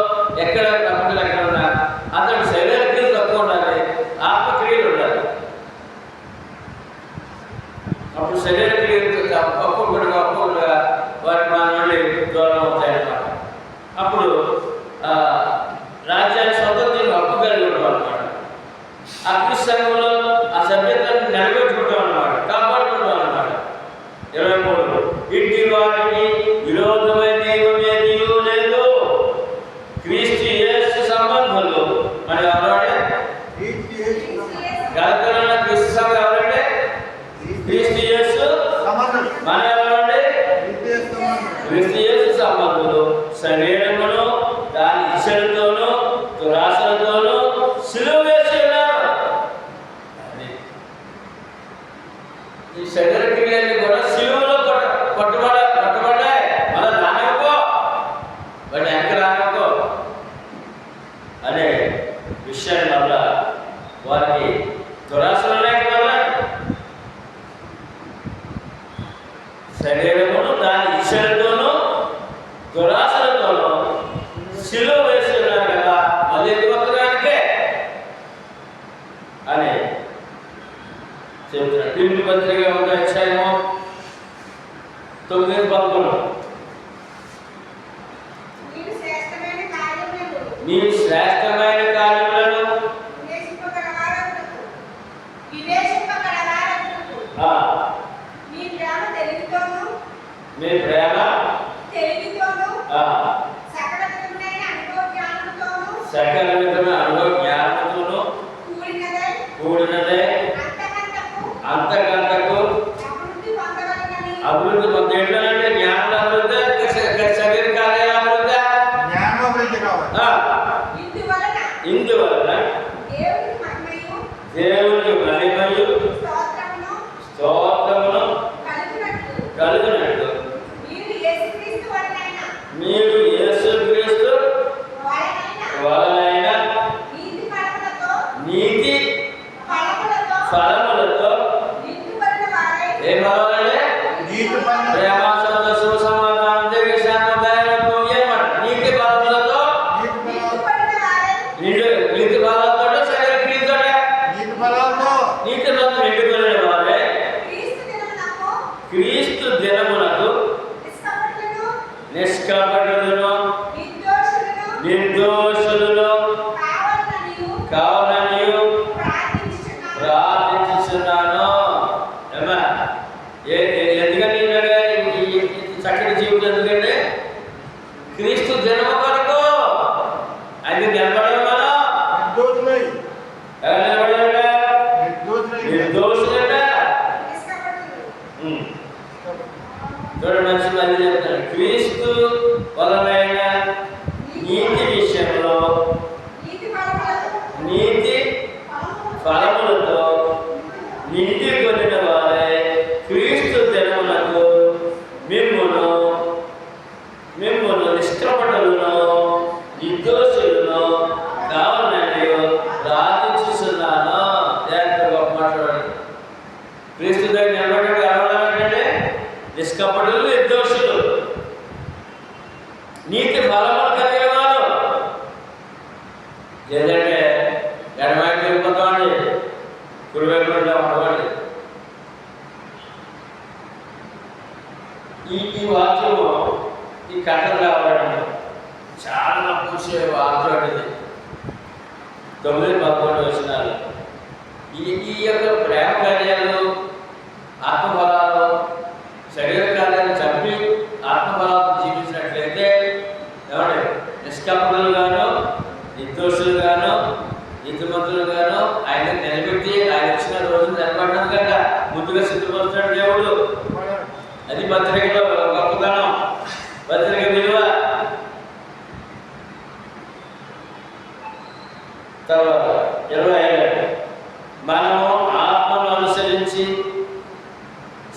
ఎక్కడ ప్రపంచంలో ఎక్కడ ఉన్నా అతడు శరీర క్రియలు తక్కువ ఉండాలి, ఆత్మక్రియలు ఉండాలి. అప్పుడు శరీర క్రియలు ఒక్కొక్కటిగా వాటి మన నుండి దూరం అవుతాయన్నమాట. అప్పుడు రాజ్యాన్ని స్వతంత్రం హక్కు కలిగి ఉండడం అన్నమాట. ఆ క్రీస్తు సంఘంలో ఆ సభ్యతను నిలబెట్టుకుంటాం అన్నమాట, కాపాడుకుంటాం అన్నమాట. 23 ఇట్టి వాటికి విరోధమైన దైవం ఏదీ లేదు. క్రీస్తు యేసు సంబంధులు మన ఎవరంటే గలతీయుల క్రీస్తు సంఘం ఎవరంటే క్రీస్తు యేసు మన ఎవరంటే క్రీస్తు యేసు సంబంధులు శరీరమును దాని ఇచ్చలతోనూ దురాశలతోనూ సిలువ వేసి ఉన్నారు. ఈ శరీర క్రియలు కూడా సిలువలో పట్టుబడ్డాయి. మళ్ళీ రానక్కో, వాటి వెనక రానక్కో అనే విషయాన్ని వల్ల వారికి దురాశలు లేక వల్ల శరీరమును దాని ఇచ్చలతోనూ దురాశలతోనూ సిలువ వేసి ఉన్నారు కదా, మళ్ళీ ఎందుకొక్కడానికే అని చెబుతున్నాడు. ఫిలిప్పీ పత్రిక 1:9-11 మీ శ్రేష్టమైన కార్యములను మీ ప్రేమ సకల విధమైన అనుభవ జ్ఞానముతోను కూడినదే అంతకంతకు అభివృద్ధి పొందేటంటే జ్ఞానం అభివృద్ధి, శరీర కార్యాల అభివృద్ధి, ఇందువలన దేవునికి మహిమయు స్తోత్రమును కలుగునట్లు మీరు యేసుక్రీస్తు వలనైన నీతి ఫలములతో ఏ ఫలములే ప్రేమ, సంతోషం, సమాధానం, దీర్ఘ శాంతం, దయాలత్వం, ఏమట నీతి ఫలములతో నీతి ఫలాలతో శరీర క్రియతో నీతి ఫలాలతో నిండుకొనిన వారే క్రీస్తు దినమునకు నిష్కపటులను నిర్దోషులను కావాలని ప్రార్థించుచున్నాను. ఎందుకంటే చక్కటి జీవితం ఎందుకంటే క్రీస్తు జన్మ కొరకు అది నిలబడడం వల్ల నిర్దోషులట. చూడండి, మంచి మళ్ళీ చెప్తాను. క్రీస్తు వలనైన నీతి విషయంలో నీతి ఫలములతో నిండి కొనిన వారే క్రీస్తు దినమునకు మిమ్మును నిష్కపటులను నిర్దోషులను కావాలని ప్రార్థించుతున్నాను. దేంతో గొప్ప మాట్లాడాలి. క్రీస్తు దగ్గర నిలబడి ఎవరంటే నిష్కపటులు, నిర్దోషులు, నీతి ఫలములు కలిగిన వారు. ఏదంటే ఎడమైపు వెళ్ళిపోతామండి, కుడివైపు ఉండవండి. ఈ వాక్యము ఈ కథలు రావాలండి, చాలా పూసే వాక్యం అండి. 9-11 వచనాలు. ఈ యొక్క ప్రేమ కార్యాలు, ఆత్మఫలాలు, శరీర కార్యాలు చంపి ఆత్మఫలాలు జీవించినట్లయితే ఏమంటే నిష్కపటులుగాను, నిర్దోషులుగాను, నీతిమంతులుగాను ఆయన నిలబెట్టి ఆయన ఇచ్చిన రోజు నిలబడ్డాను కదా ముందుగా సిద్ధపరుస్తాడు దేవుడు. అది పత్రికలో గొప్పతనం, పత్రిక విలువ. తర్వాత 25 మనము ఆత్మను అనుసరించి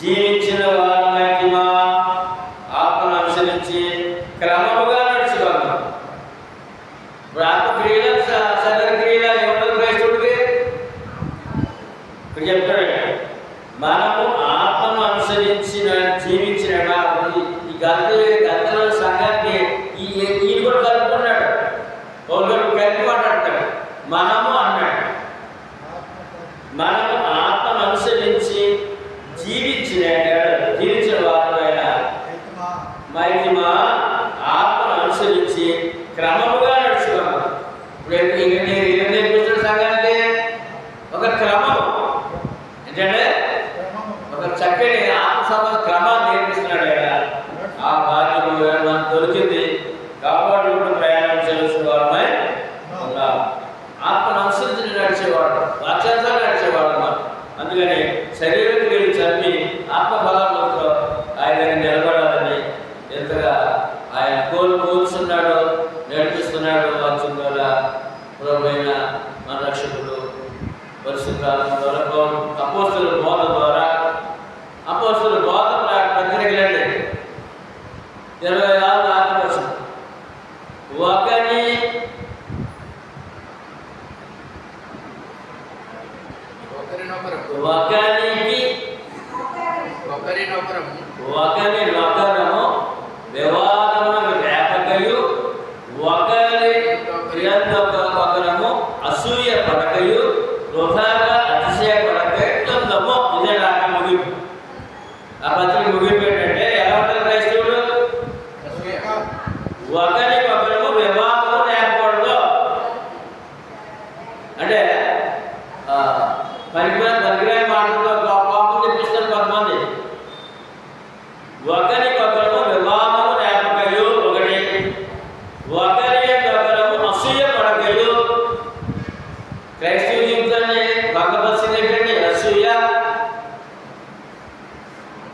జీవించిన వారమైతే ఆత్మను అనుసరించి క్రమముగా నడుచుకోవాలి. ఇప్పుడు ఆత్మక్రియల శరీర క్రియల ఏమన్నా క్రైస్తవుడికి ఇప్పుడు చెప్తాడు. మనము ఆత్మను అనుసరించిన జీవించిన ఈ గంటల సంఘానికి ఈయన కూడా కలుపుకున్నాడు. ఒకరు కలిపి మాట్లాడతాడు. మనము అన్నాడు. మనము ఆత్మను అనుసరించి జీవించిన వారైనా మైతిమా ఆత్మను అనుసరించి క్రమముగా నడుచుకున్నాం. ఇప్పుడు ఏం నేర్పిస్తున్న సంఘానికి ఒక క్రమం ఏంటంటే ఒక చక్కని ఆత్మ క్రమాన్ని నేర్పిస్తున్నాడు. ఆ బాధ్యత మనకు దొరికింది. కాపాడుకుంటూ ప్రయాణం చేయాల్సిన వారమై ఉన్నాం. ఆత్మను అనుసరించి నడిచేవాడు, వాక్యార్థాలు నడిచేవాడు మనం. అందుకని శరీర క్రియలు చంపి ఆత్మఫలాలతో ఆయన నిలబడాలని ఎంతగా ఆయన కోరుతున్నాడో నడిపిస్తున్నాడు. వాక్యం ద్వారా ప్రభువైన మన రక్షకుడు పరిశుద్ధాత్మ ద్వారా అపోస్తుల బోధ ద్వారా అపోస్తుల బోధ పత్రికలండి 26 ఆత్మవర్షం ఒకరినొకరము వివాదమును రేపకయు ఒకరి ఒకరము అసూయ పడకయు వృధాగా అతిశయపడకము. ఇదే నాకు ముగింపు. ఆ పత్రిక ముగింపు ఏంటంటే ఎలా ఉంటారు క్రైస్తవుడు? ఒకరికొకరము వివాదము రేపకూడదు అంటే పనికిరాని మాటలతో కోపం తెప్పిస్తారు కొంతమంది. ఒకరికొకరము వివాదము రేపకయు ఒకటి, ఒకరికొకరము అసూయ పడకయు. క్రైస్తవ జీవితాన్ని భంగపరిచింది ఏంటంటే అసూయ.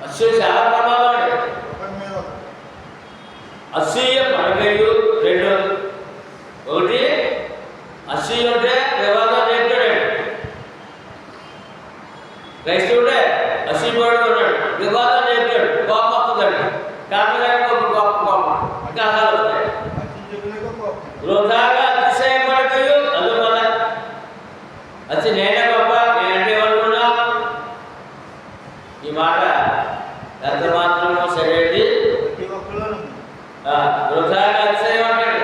అసూయ చాలా ప్రమాదం అండి. అసూయ పడకయు రెండు. ఒకటి అసూయ ఉంటే వివాదం నేర్చుకోడండి. క్రైస్తవుడే అసూయ పడుతున్నాడు, వివాదం నేర్చుకోడు, కోపం వస్తుందండి. కారణం కోపం కారణాలు వస్తాయి. వృధాగా అతిశయపడకయు అందువల్ల అసలు నేనే గొప్ప, నేనంటే అనుకున్నా. ఈ మాట ఎంత మాత్రమో సరైనది. వృధాగా అతిశయం అంటాడు.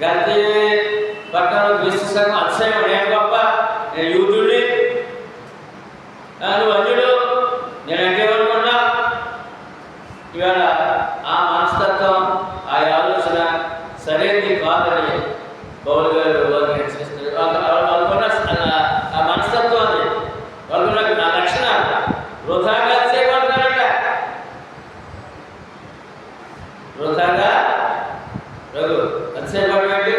గతి పక్కన విశ్వాసం అతిశయం, నేను గొప్ప, నేను యూదుడిని, నువ్వు అన్యుడు, నేనంటే అనుకున్నా. ఇవాళ ఆ మనస్తత్వం, ఆ ఆలోచన సరైనది కాదని పౌలు గారు హెచ్చరిస్తారు. వాళ్ళకున్న ఆ మనస్తత్వాన్ని, వాళ్ళకున్న ఆ లక్షణాలు వృధాగా చేయబడతారంట. వృధాగా రఘు అతిశయపడేంటి?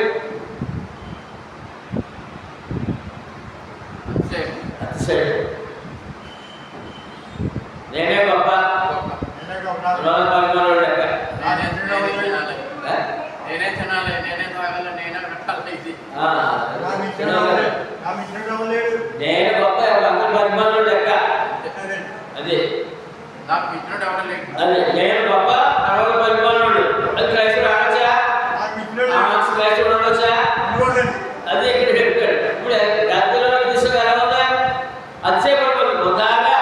అతిశయం. నేనే గొప్ప, నేను గొప్ప పరిమాణం లెక్క. అదే అదే నేను గొప్ప అరవై పరిమాణుడు. అది క్రైస్తవుడు అనొచ్చా? క్రైస్తవుడు ఉండొచ్చా? అదే ఇక్కడ చెప్పాడు. ఇప్పుడు గద్దెలో తీసుకు ఎలా ఉందా? అతిశయపడకూడదు, వృధాగా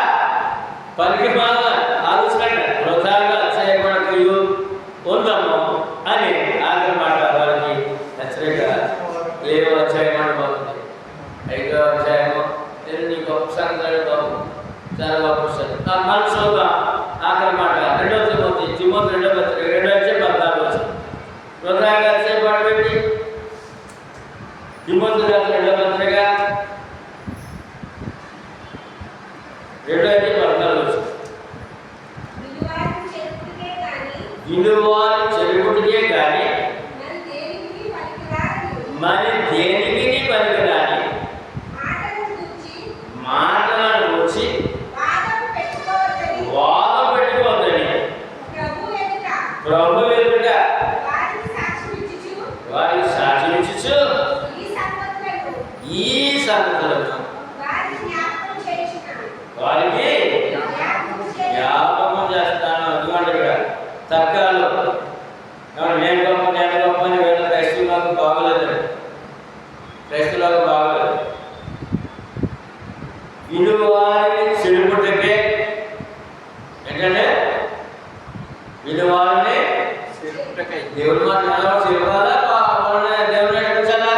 పనికి మాల ఆలోచన వృధాగా అతిశయపడకయు ఉందాము అని ఆఖరి మాట వారికి హెచ్చరిక. 7వ అధ్యాయం బాగుంది. 5వ అధ్యాయము నీ గొప్ప సంగతి బాబు, చాలా గొప్ప సంగతి. మన చూద్దాం ఆఖరి మాట 2వ తిమోతి 2వ పత్రిక 2వ అధ్యాయం 14వ వచనం. వృధాగా అతిశయపడబెట్టి తిమోతి రాసిన 2వ పత్రిక 2వ అధ్యాయం 14వ వచనం. వినువారు చెరుపుటికే కానీ మరి దేనికి పనికిరాని మాటలను వచ్చి వాదం పెట్టుకోవద్దని ప్రభు ఎదుట వారికి సాక్షించు ఈ సంగతులను వారికి జ్ఞాపకం చేస్తాను. ఎందుకంటే ఇక్కడ తర్కాలు నేను గొప్ప అని వీళ్ళ క్రైస్తవులకు బాగోలేదండి. క్రైస్తవులకు బాగోలేదు. వినువారిని చెడుపుటకే ఏంటంటే వినువారిని దేవుడి మాట చెప్పుకోవాలా, దేవుడిని నడిపించాలా?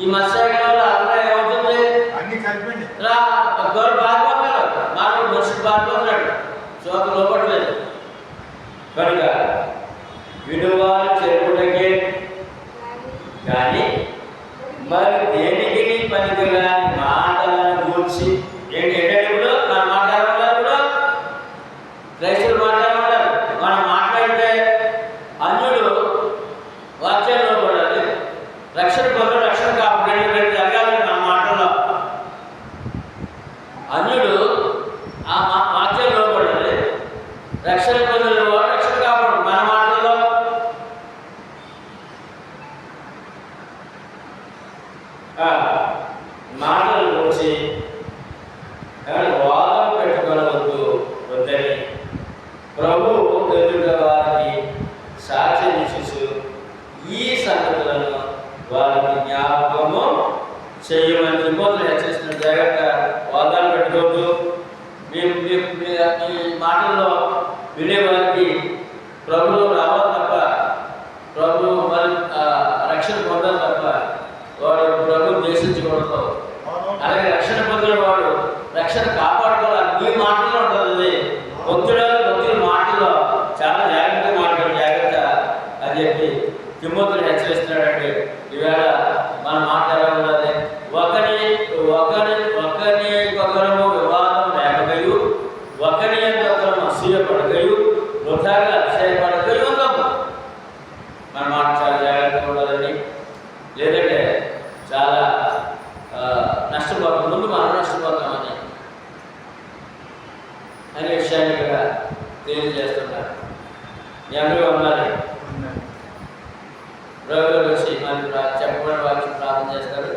ఈ మత్స్యకాల వల్ల అంతా ఏమవుతుంది? గౌరవ బాధపడతారు, మానవుడు మనుషులు బాధపడుతున్నాడు, చోట లోపట్లేదు. కనుక వినువారు చెప్పుటకే కానీ మరి దేనికి పనికిరాని మాటలను గూర్చి ఏంటంటే మనం మాట్లాడాలి. క్రైస్తవులు మాట్లాడాలి. మనం మాట్లాడితే అన్యుడు వాక్యంలో పడాలి, రక్షణ పొందడం, రక్షణ కాపాడు జరగాలి. మన మాటల్లో అన్యుడు ఆ వాక్యంలో పడాలి, రక్షణ పొందిన వాడు రక్షణ కాపాడు. మన మాటల్లో మాటలు గురించి వాదం పెట్టుకోవద్దు వద్దని ప్రభు ఎదుట వారికి సాక్ష్యం ఇచ్చు ఈ సంగతులను వారికి జ్ఞాపకము చేయమని తిమోతిని హెచ్చరిస్తున్న. జాగ్రత్త, వాదాలు పెట్టుకోవద్దు. ఈ మాటల్లో వినేవారికి ప్రభువు రావాలి తప్ప, ప్రభు మరి రక్షణ పొందాలి తప్ప వాడు ప్రభు దేశించకూడదు. అలాగే రక్షణ పొందిన వాడు రక్షణ కాపాడుకోవాలి. ఈ మాటల్లో ఉంటుంది భక్తుల మాటల్లో చాలా జాగ్రత్తగా మాట్లాడు, జాగ్రత్త అని చెప్పి తిమోతిని హెచ్చరిస్తున్నాడండి. ఈవేళ మనం మాట్లాడాలి, ఒకరికొకరము వివాదం లేకయు, ఒకరి ఒకరము అసూయపడకయు, వృధాగా అతిశయపడకయు ఉన్నాము. మన మాట చాలా జాగ్రత్తగా ఉండాలండి, లేదంటే చాలా నష్టపోతాం. ముందు మనం నష్టపోతామని అనే విషయాన్ని ఇక్కడ తెలియజేస్తున్నారు. మీ అందరూ ఉన్నారు. రోజు వచ్చి మనకి చెప్పబడిన వారికి ప్రార్థన చేస్తారు.